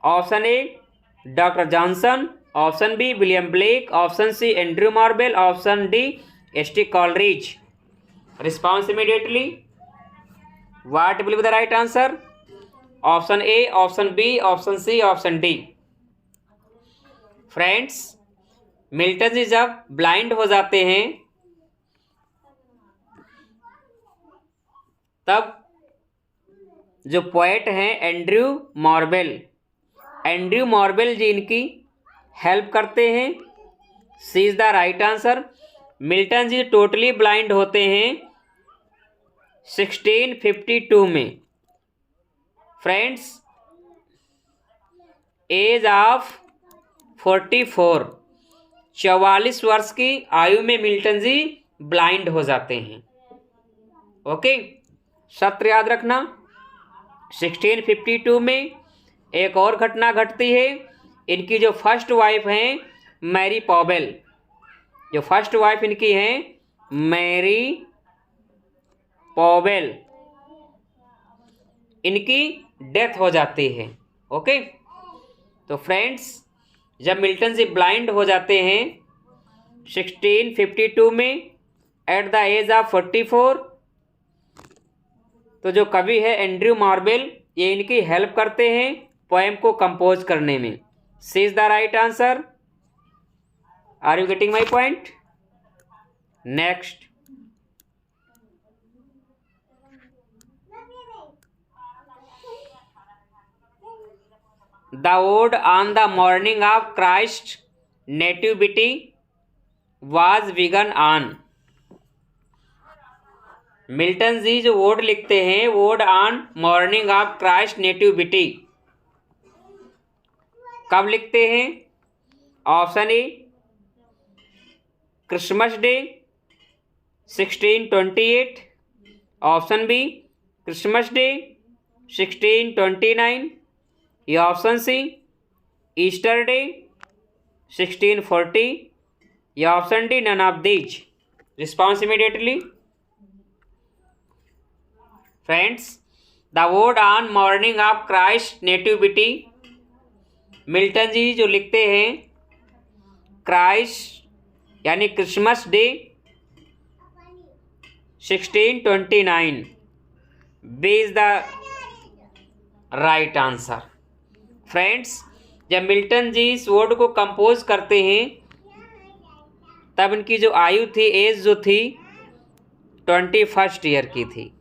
Option A Doctor Johnson, option B William Blake, option C Andrew Marvell, option D S T. Coleridge. Response immediately. What will be the right answer? Option A, option B, option C, option D. Friends, Milton ji जब blind हो जाते हैं तब जो poet हैं Andrew marvel जी इनकी help करते हैं। C is the right answer. Milton ji totally blind होते हैं 1652 में। फ्रेंड्स, एज ऑफ 44 वर्ष की आयु में मिल्टन जी ब्लाइंड हो जाते हैं। ओके, सत्र याद रखना। 1652 में एक और घटना घटती है। इनकी जो फर्स्ट वाइफ हैं मैरी पॉवेल, जो फर्स्ट वाइफ इनकी हैं मैरी पॉवेल, इनकी डेथ हो जाती है। ओके, तो फ्रेंड्स, जब मिल्टन जी ब्लाइंड हो जाते हैं 1652 में एट द एज ऑफ 44, तो जो कवि है एंड्रयू मार्वेल, ये इनकी हेल्प करते हैं पोएम को कंपोज करने में। C is the right answer. Are you getting my point? Next, the ode on the morning of Christ nativity was begun on. Milton ji जो ओड लिखते हैं, ode on morning of Christ nativity, कब लिखते हैं? Option A Christmas Day 1628, option B Christmas day 1629, या option C Easter Day 1640, या option D none of these. Response immediately. Friends, the word on morning of Christ nativity, Milton ji जो लिखते हैं Christ यानी Christmas day 1629, B is the right answer. Friends, जब Milton ji इस word को compose करते हैं तब इनकी जो आयु थी, एज जो थी 21st ईयर की थी,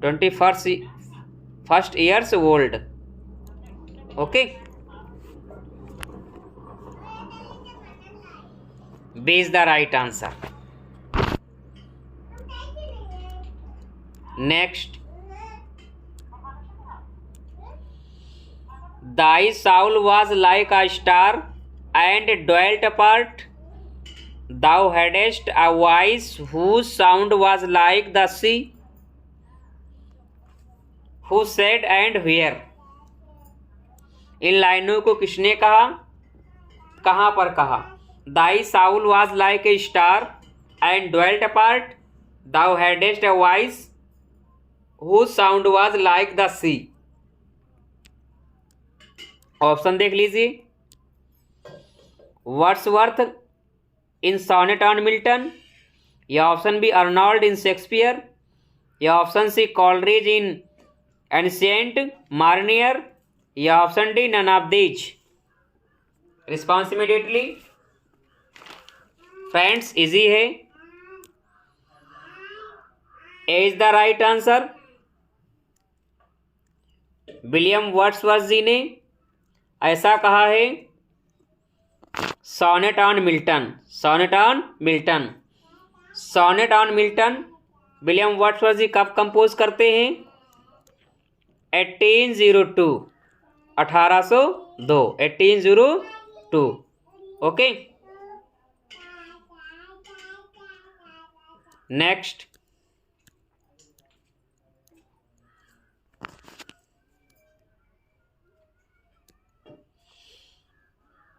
21st years old. Okay, B is the right answer. Next, Thy soul was like a star and dwelt apart. Thou hadst a voice whose sound was like the sea. Who said and where? इन लाइनों को किसने कहा, कहाँ पर कहा? Thy soul was like a star and dwelt apart. Thou hadst a voice whose sound was like the sea. Option देख लीजिए। Wordsworth in sonnet on Milton, या option B Arnold in Shakespeare, या option C Coleridge in ancient mariner, या option D none of these. Response immediately. Friends, easy है, A is the right answer. William Wordsworth ji ने ऐसा कहा है, sonnet on Milton, sonnet on Milton, sonnet on Milton William Wordsworth ji कब compose करते हैं? 1802, 1802, 1802. Okay, next,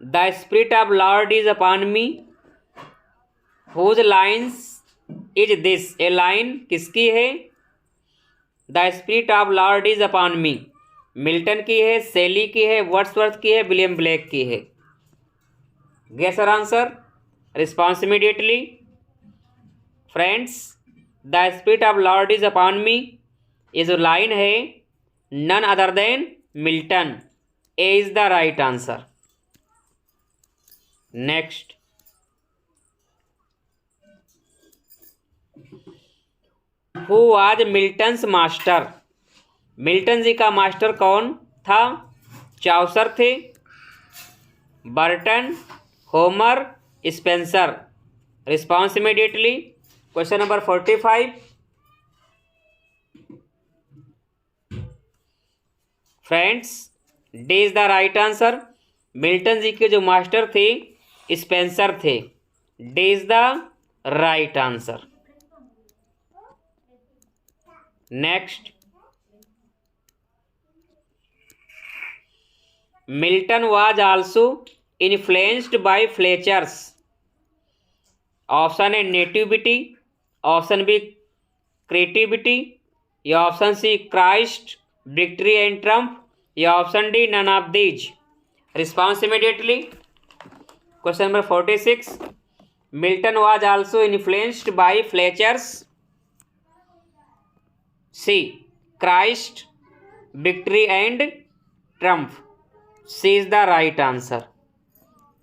the spirit of Lord is upon me, whose lines is this, A line किसकी है? The spirit of Lord is upon me, Milton की है, सेली की है, वर्ड्सवर्थ की है, विलियम ब्लेक की है? गेस और answer, response immediately. Friends, the spirit of Lord is upon me, ये जो लाइन है none other than Milton, A is the right answer. Next, who was Milton's master, Milton ji का master कौन था? Chaucer थे, Burton, Homer, Spenser? Response immediately. Question number 45, friends, D is the right answer. Milton ji के जो master थे Spenser थे, D is the right answer. Next, Milton was also influenced by Fletchers. Option A nativity, option B creativity, या option C Christ, victory and triumph, या option D none of these? Response immediately. Question number 46, Milton was also influenced by Fletchers, C Christ, victory and triumph? C is the right answer.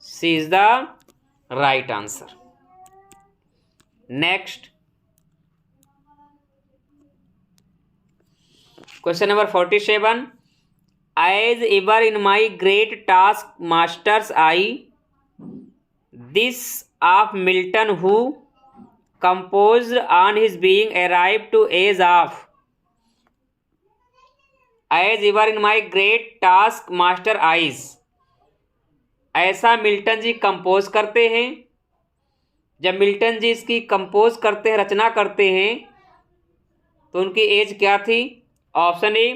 C is the right answer. Next, question number 47, as ever in my great task masters I, this of Milton who composed on his being arrived to age of, as ever in my great task master eyes, ऐसा Milton ji compose करते हैं। जब Milton जी इसकी compose करते हैं, रचना करते हैं, तो उनकी एज क्या थी? Option A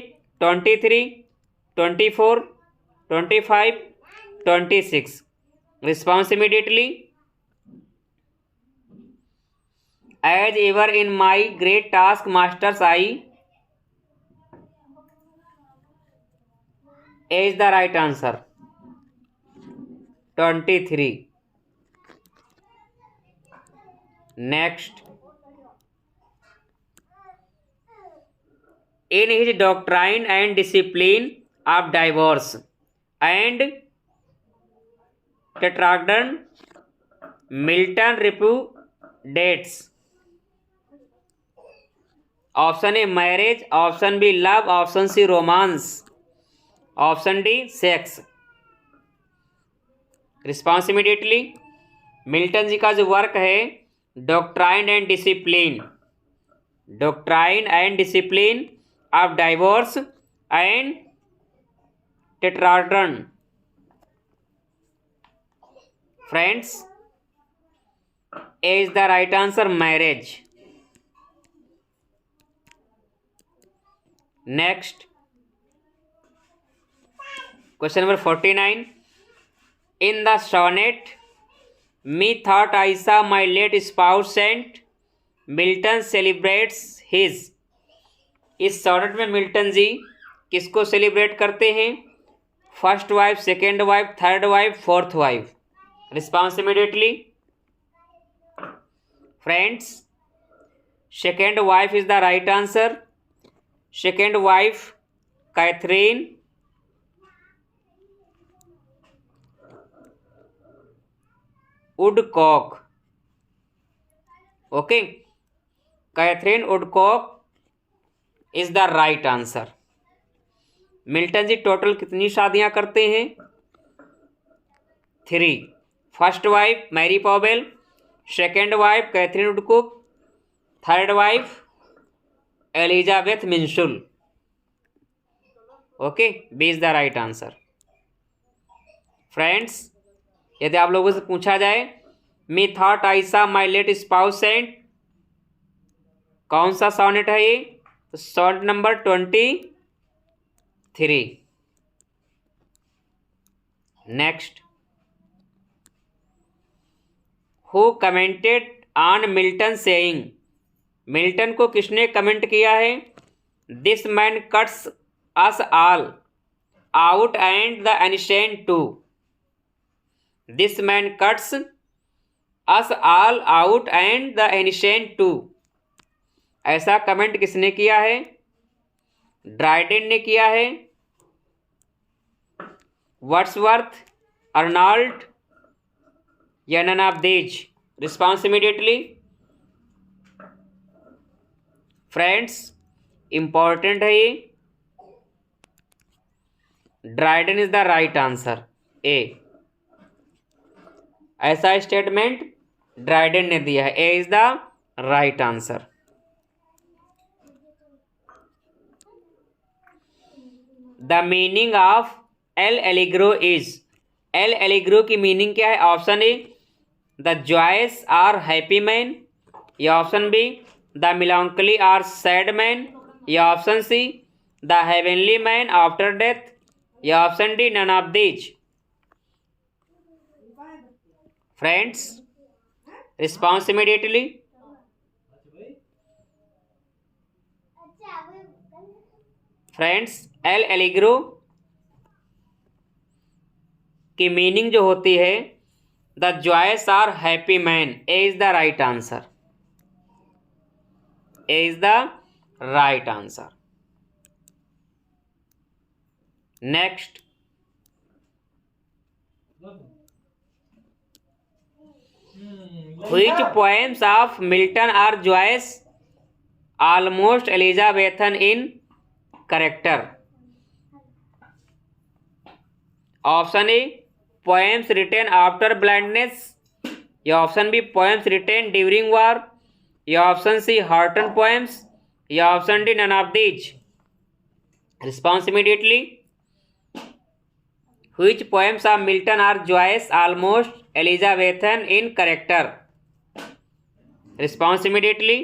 23, 24, 25, 26। Response immediately. As ever in my great task masters eye, A is the right answer, 23. Next, in his doctrine and discipline of divorce and tetragrammaton, Milton repudiates, option A marriage, option B love, option C romance, option D sex? Response immediately. Milton ji का जो work है doctrine and discipline, doctrine and discipline of divorce and Tetrachordon, friends, A is the right answer, marriage. Next, question number 49, in the sonnet me thought I saw my late spouse saint, Milton celebrates his, इस sonnet में Milton ji किसको celebrate करते हैं? First wife, second wife, third wife, fourth wife? Response immediately. Friends, second wife is the right answer. Second wife Katherine Woodcock, okay, Katherine Woodcock is the right answer. Milton ji total कितनी शादियां करते हैं? 3। First wife Mary Powell, second wife Katherine Woodcock, third wife Elizabeth Minshull. Okay, B is the right answer. Friends, यदि आप लोगों से पूछा जाए मी thought I saw my late spouse Saint, कौन सा सॉनेट है ये? तो sonnet number 23। Next, who commented on Milton saying, Milton को किसने कमेंट किया है? This man cuts us all out and the ancient too, this man cuts us all out and the ancient too, ऐसा comment किसने किया है? Dryden ने किया है, वर्ड्सवर्थ, अर्नॉल्ड या none of these? Response immediately. Friends, important है ये, Dryden is the right answer, A. ऐसा स्टेटमेंट ड्राइडेन ने दिया है, A is the right answer. The meaning of L'Allegro is, L'Allegro की मीनिंग क्या है? Option A the joyous or happy man, या option B the melancholy or sad man, या option C the heavenly man after death, या option D none of these? Friends, response immediately. Friends, L'Allegro की meaning जो होती है the joyous or happy man, A is the right answer, A is the right answer. Next, which poems of Milton are joyous almost Elizabethan in character? Option A poems written after blindness, या option B poems written during war, या option C Horton poems, या option D none of these? Response immediately. Which poems of Milton are joyous almost Elizabethan in character? Response immediately.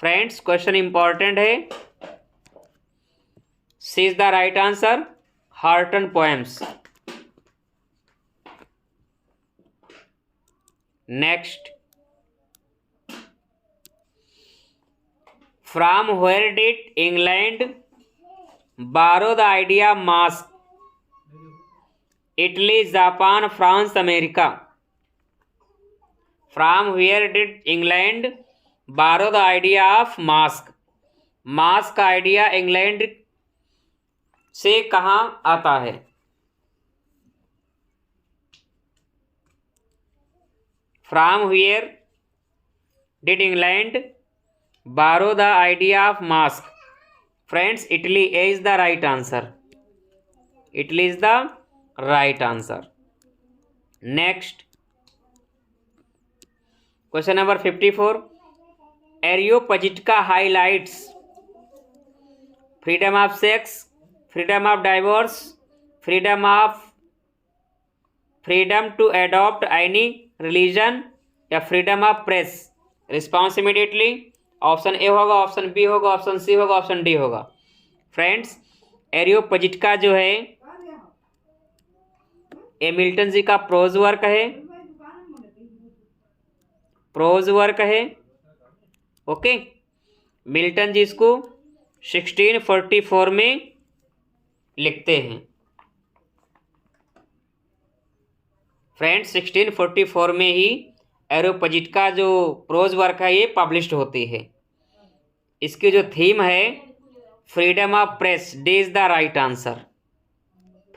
Friends, question important है, C is the right answer, Horton poems. Next, from where did England borrow the idea masque? Italy, Japan, France, America? From where did England borrow the idea of masque, masque का idea England से कहाँ आता है? From where did England borrow the idea of masque? Friends, Italy, A is the right answer, Italy is the right answer. Next, question number 54, Areopagitica highlights freedom of sex, freedom of divorce, freedom to adopt any religion, या freedom of press? Response immediately. Option A होगा, option B होगा, option C होगा, option D होगा। Friends, एरियोपजिटका जो है ये Milton ji का prose work है, प्रोज वर्क है, ओके। मिल्टन जी इसको 1644 में लिखते हैं। फ्रेंड्स, 1644 में ही एरियोपजिटका जो प्रोज वर्क है ये पब्लिश्ड होती है। इसकी जो थीम है freedom of press, D is the right answer,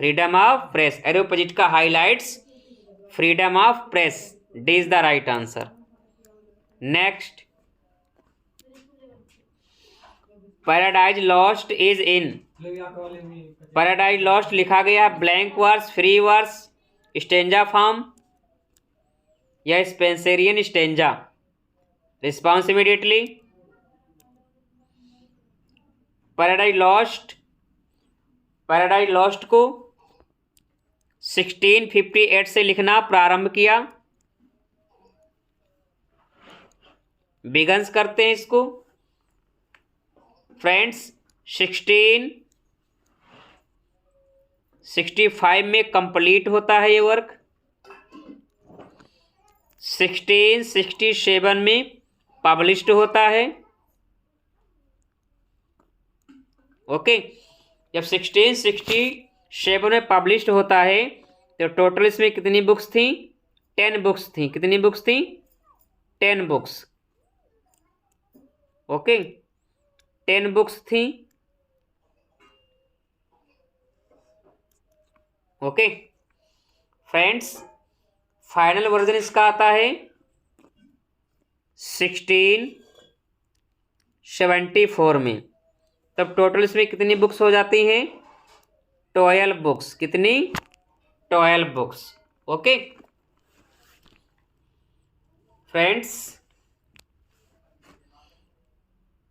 freedom of press. Areopagitica highlights freedom of press, D is the right answer. Next, Paradise Lost is in, Paradise Lost लिखा गया blank verse, free verse, stanza form, या Spenserian stanza? Response immediately. Paradise Lost को 1658 से लिखना प्रारंभ किया। Begins करते हैं इसको फ्रेंड्स। 1665 में कंप्लीट होता है ये वर्क। 1667 में पब्लिश्ड होता है। ओके, जब 1667 में पब्लिश्ड होता है तो टोटल इसमें कितनी बुक्स थी? 10 बुक्स थी। कितनी बुक्स थी? 10 बुक्स। ओके, 10 बुक्स थी। ओके फ्रेंड्स, फाइनल वर्जन इसका आता है 1674 में। तब टोटल इसमें कितनी बुक्स हो जाती हैं? 12 बुक्स। कितनी? 12 books. Okay friends,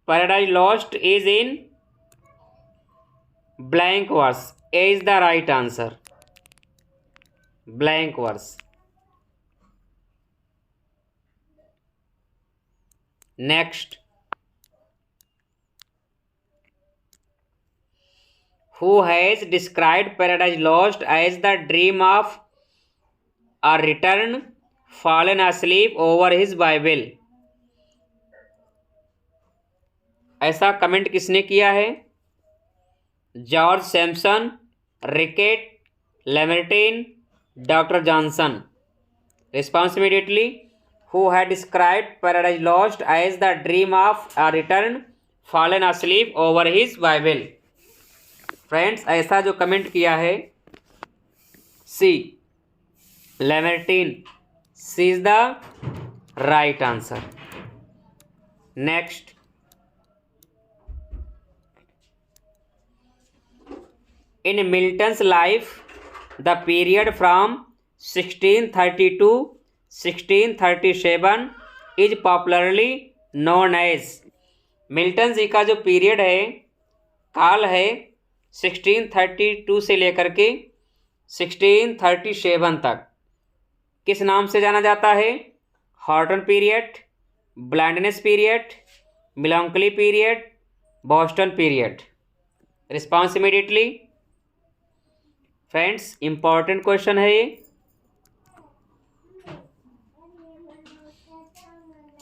Paradise Lost is in blank verse. A is the right answer. Blank verse. Next, who has described Paradise Lost as the dream of a return fallen asleep over his Bible? ऐसा comment किसने किया है? George Sampson, Rickett, Lamartine, doctor Johnson. Response immediately. Who had described Paradise Lost as the dream of a return fallen asleep over his Bible? Friends, ऐसा जो comment किया है C, Lamartine. C is the right answer. Next, in Milton's life the period from 1630 to 1637 is popularly known as. Milton ji का जो period है, काल है, 1632 से लेकर के 1637 तक किस नाम से जाना जाता है? Horton period, blindness period, melancholy period, Boston period. Response immediately. Friends, important question है ये।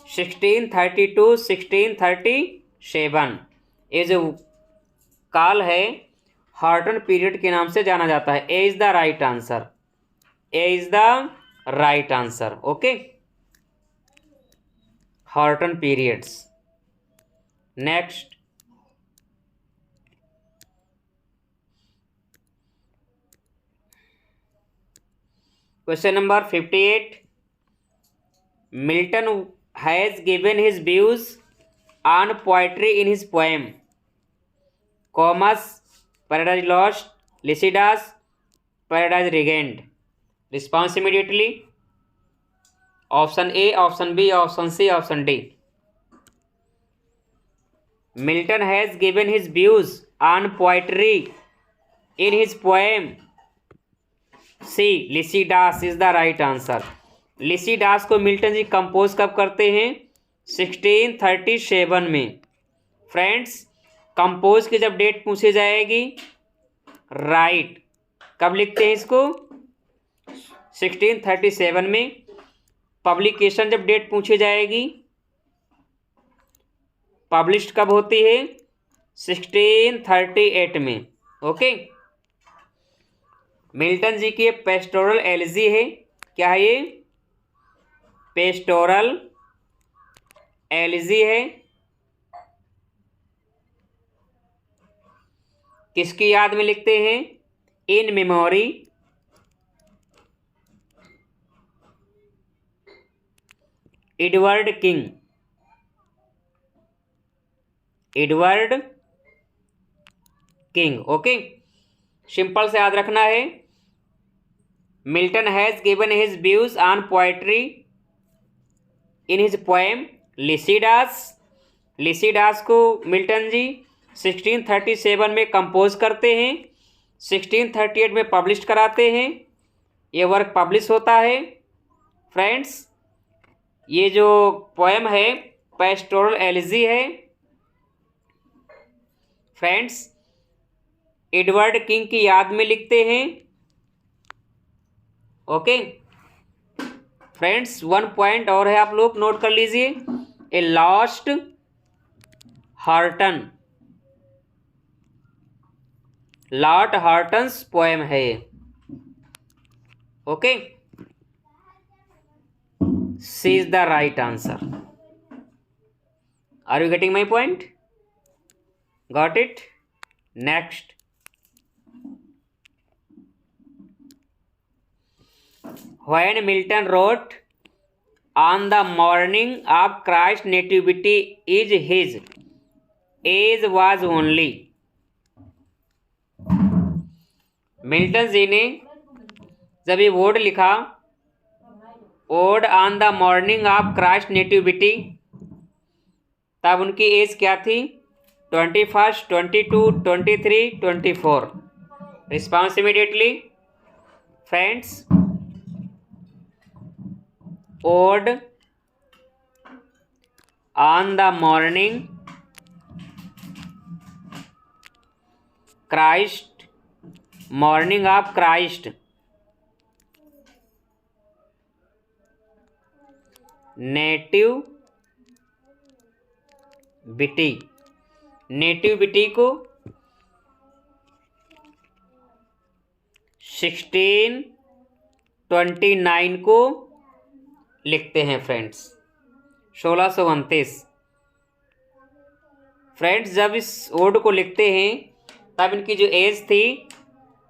1632 1637 ये जो काल है हॉर्टन पीरियड के नाम से जाना जाता है। A is the right answer. A is the right answer. Okay, Horton periods. Next, question number 58। Milton has given his views on poetry in his poem Comus, Paradise Lost, Lycidas, Paradise Regained. Response immediately. Option A, option B, option C, option D. Milton has given his views on poetry in his poem C, Lycidas is the right answer. Lycidas को Milton ji compose कब करते हैं? 1637 में। Friends, compose की जब date पूछी जाएगी, right, कब लिखते हैं इसको? 1637 में। पब्लिकेशन जब डेट पूछी जाएगी, पब्लिश्ड कब होती है? 1638 में। ओके, मिल्टन जी की पेस्टोरल एलिजी है। क्या है ये? पेस्टोरल एलिजी है। किसकी याद में लिखते हैं? In memory Edward king. Edward king. Okay, simple से याद रखना है। Milton has given his views on poetry in his poem Lycidas. Lycidas को मिल्टन जी 1637 में कंपोज करते हैं, 1638 में पब्लिश कराते हैं, ये वर्क पब्लिश होता है। फ्रेंड्स, ये जो पोएम है पेस्टोरल एलिजी है। फ्रेंड्स, एडवर्ड किंग की याद में लिखते हैं। ओके फ्रेंड्स, वन पॉइंट और है, आप लोग नोट कर लीजिए। A lost Horton, Lord Horton's poem है। Okay, C is the right answer. Are you getting my point? Got it? Next, when Milton wrote on the morning of Christ's nativity is his age was only, Milton ji ने जब ये word लिखा, ode on the morning of Christ nativity, तब उनकी age क्या थी? 21, 22, 23, 24। Response immediately. Friends, ode on the morning Christ, morning of Christ, nativity, nativity को 1629 को लिखते हैं फ्रेंड्स, 1629। फ्रेंड्स, जब इस ओड को लिखते हैं तब इनकी जो एज थी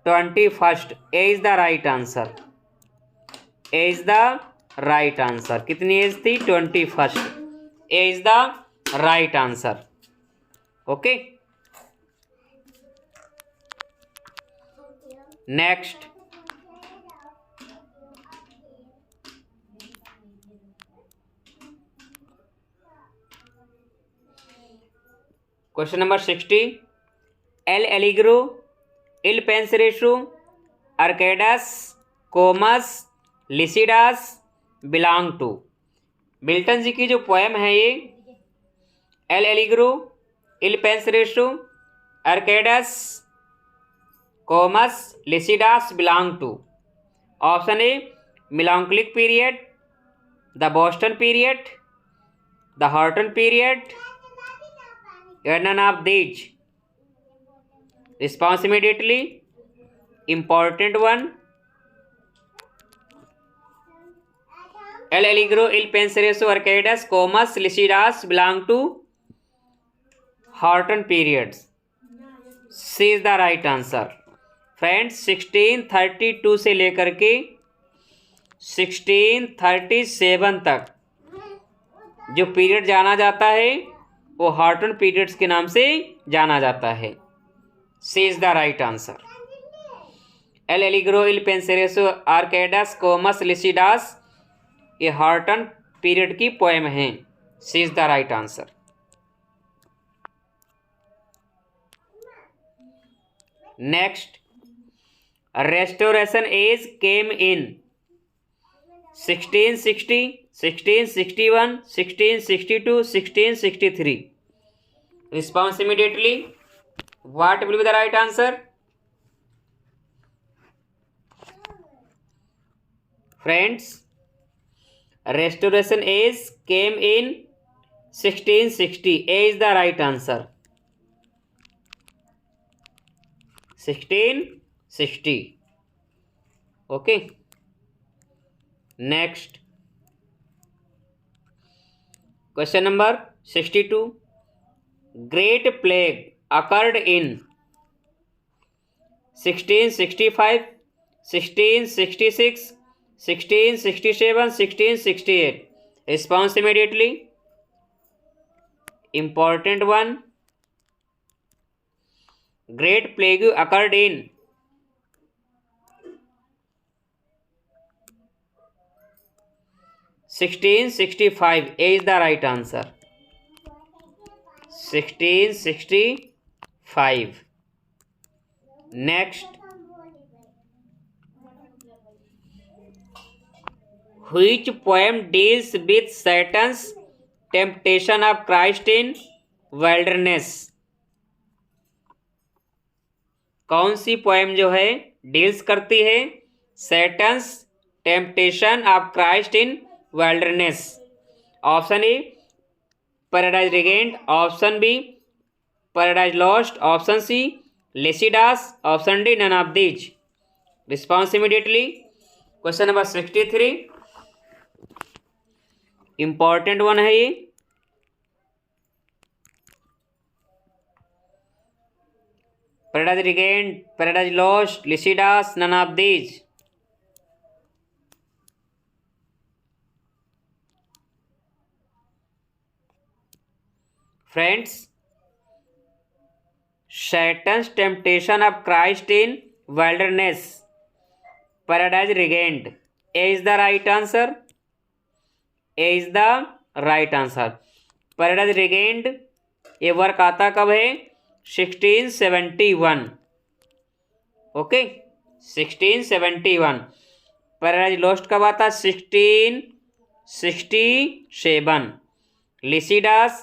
21। A is the right answer, A is the right answer. कितनी एज थी? 21। A is the right answer. Okay, next, question number 60। L'Allegro, Il Penseroso, Arcades, Comus, Lycidas belong to. Milton ji की जो poem है ये L'Allegro, Il Penseroso, Arcades, Comus, Lycidas belong to. Option A melancholic period, the Boston period, the Horton period, none of these। Response immediately। Important one, El Allegro, Il Penseroso, Arcadis, Comus, Lycidas belong to Horton periods। C is the right answer। Friends, 1632 से लेकर के 1637 तक जो period जाना जाता है वो Horton periods के नाम से जाना जाता है। C is the right answer. L'Allegro, Il Penseroso, Arcades, Comus, Lycidas ये हॉर्टन पीरियड की पोएम हैं। C is the right answer. Next, restoration age came in 1660, 1661, 1662, 1663। Response immediately। What will be the right answer? Friends, restoration age came in 1660। A is the right answer। 1660। Okay। Next, question number 62। Great plague occurred in 1665, 1666, 1667, 1668। Response immediately। Important one, Great plague occurred in 1665। A is the right answer। 1665। 5. Next, which poem deals with Satan's temptation of Christ in wilderness? कौन सी poem जो है deals करती है Satan's temptation of Christ in wilderness? Option A Paradise Regained, option B Paradise Lost, option C Lycidas, option D none of these. Response immediately. Question number 63 important one है ये. Paradise Regained, Paradise Lost, Lycidas, none of these. Friends, Satan's temptation of Christ in wilderness, paradise regained. A is the right answer. A is the right answer. Paradise regained ये work आता कब है? 1671. Okay, 1671. Paradise lost कब आता? 1667. Lycidas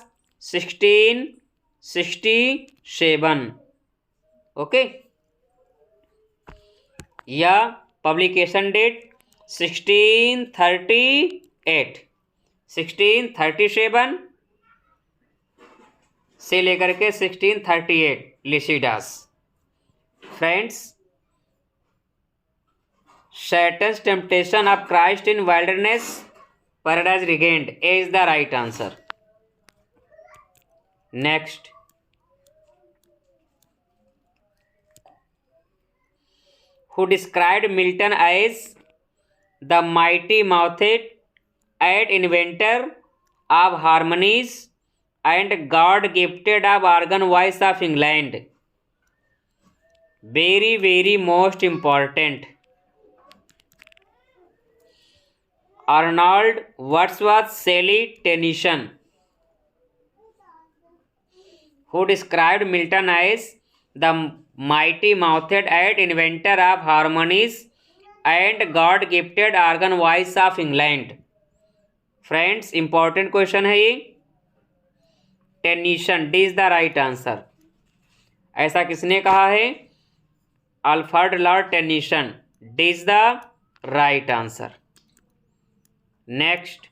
1667. Okay, या publication date 1638. 1637 से लेकर के 1638 Lycidas. Friends, Satan's temptation of Christ in wilderness, paradise regained. A is the right answer. Next, who described Milton as the mighty mouthed and inventor of harmonies and God gifted of organ voice of England? Very, very most important. Arnold Wordsworth Shelley Tennyson. Who described Milton as the mighty mouthed and inventor of harmonies and God gifted organ voice of England? Friends, important question है ये. Tennyson. D is the right answer. ऐसा किसने कहा है? Alfred Lord Tennyson. D is the right answer. Next,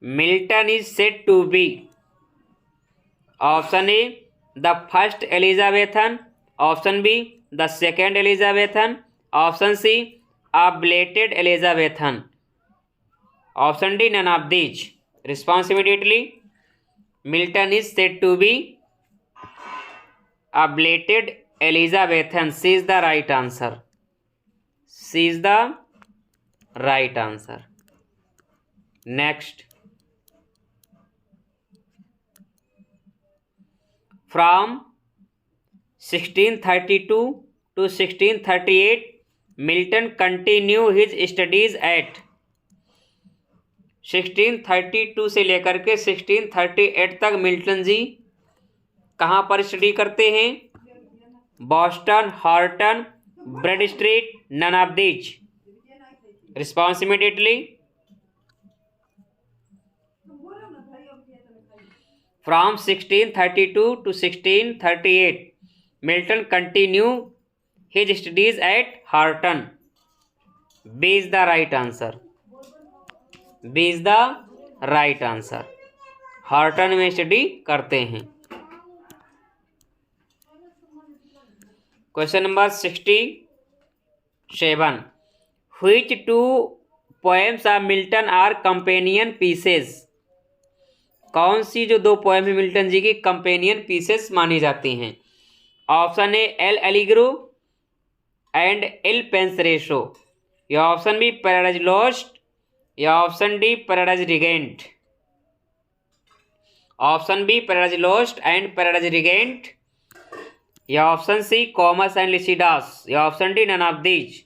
Milton is said to be, option A the first Elizabethan, option B the second Elizabethan, option C a belated Elizabethan, option D none of these. Response immediately. Milton is said to be a belated Elizabethan. C is the right answer. C is the right answer. Next, from 1632 to 1638 Milton continued his studies at. 1632 से लेकर के 1638 तक Milton जी कहाँ पर study करते हैं? Boston, Horton, Bread Street, none of these. Response immediately. From 1632 to 1638 Milton continued his studies at Horton. B is the right answer. B is the right answer. Horton में study करते हैं. Question number 67. Which two poems of Milton are companion pieces? कौन सी जो दो poem है Milton ji की companion pieces मानी जाती हैं? Option A L'Allegro and Il Penseroso, या ऑप्शन बी पैराडाइज लॉस्ट, या option D Paradise Regained. Option B Paradise Lost and Paradise Regained, या option C Comus and Lycidas, या option D none of these.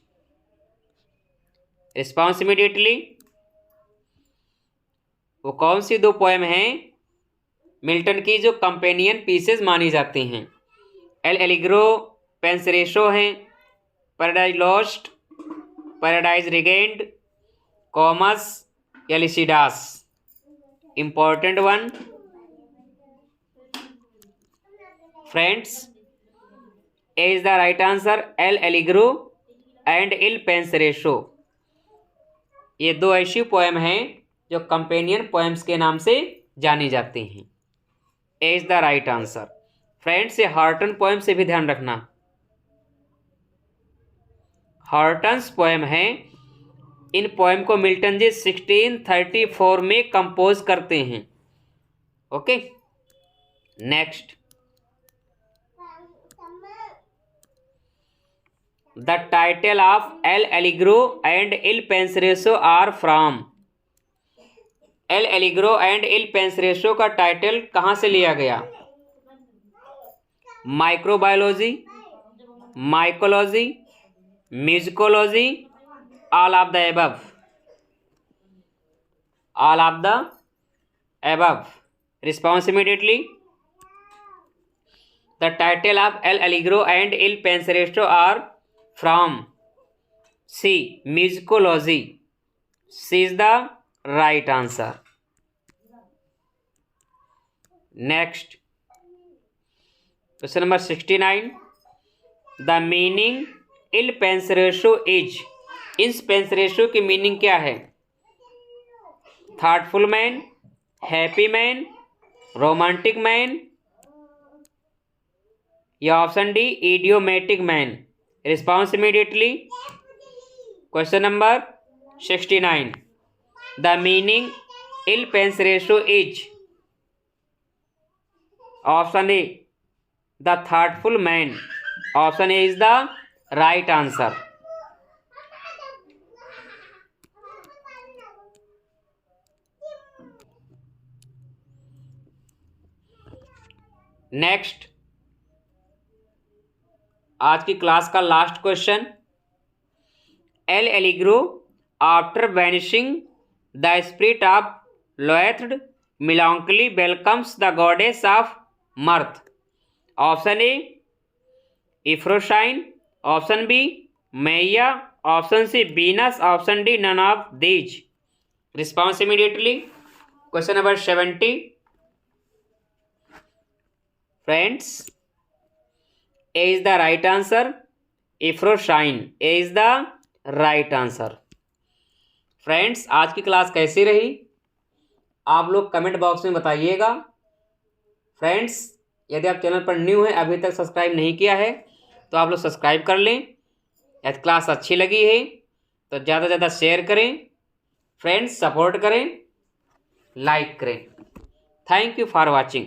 Response immediately. वो कौन सी दो poem हैं Milton की जो कंपेनियन पीसेस मानी जाती हैं। एल एलिग्रो, पेंसरेशो हैं, Paradise Lost, Paradise Regained, Comus, Lycidas. Important one friends, A is the right answer L'Allegro and Il Penseroso. ये दो ऐसी पोएम हैं जो कंपेनियन पोएम्स के नाम से जानी जाती हैं। A is the right answer. Friends, ये हॉर्टन पोएम से भी ध्यान रखना। हॉर्टन्स पोएम है। इन पोएम को मिल्टन जी 1634 में कंपोज करते हैं। Okay, next, the title of L'Allegro and Il Penseroso are from. L'Allegro and Il Penseroso का टाइटल कहाँ से लिया गया? Microbiology, mycology, musicology, all of the above. All of the above. Response immediately. The title of L'Allegro and Il Penseroso are from C, musicology. C is the right answer. Next, question number 69, the meaning Il Penseroso is. इस Penseroso की meaning क्या है? Thoughtful man, happy man, romantic man, या option D idiomatic man. Response immediately. Question number 69, the meaning Il Penseroso is. Option A the thoughtful man. Option A is the right answer. Next, आज की class का last question. L'Allegro after vanishing the spirit of loathed melancholy welcomes the goddess of mirth. Option A Euphrosyne, option B Maia, option C Venus, option D none of these. Response immediately. Question number 70, friends, A is the right answer, Euphrosyne. A is the right answer. Friends, आज की class कैसी रही आप लोग comment box में बताइएगा। Friends, यदि आप चैनल पर न्यू हैं, अभी तक सब्सक्राइब नहीं किया है, तो आप लोग सब्सक्राइब कर लें। यदि क्लास अच्छी लगी है तो ज़्यादा से ज़्यादा शेयर करें। फ्रेंड्स, सपोर्ट करें, लाइक करें। Thank you for watching.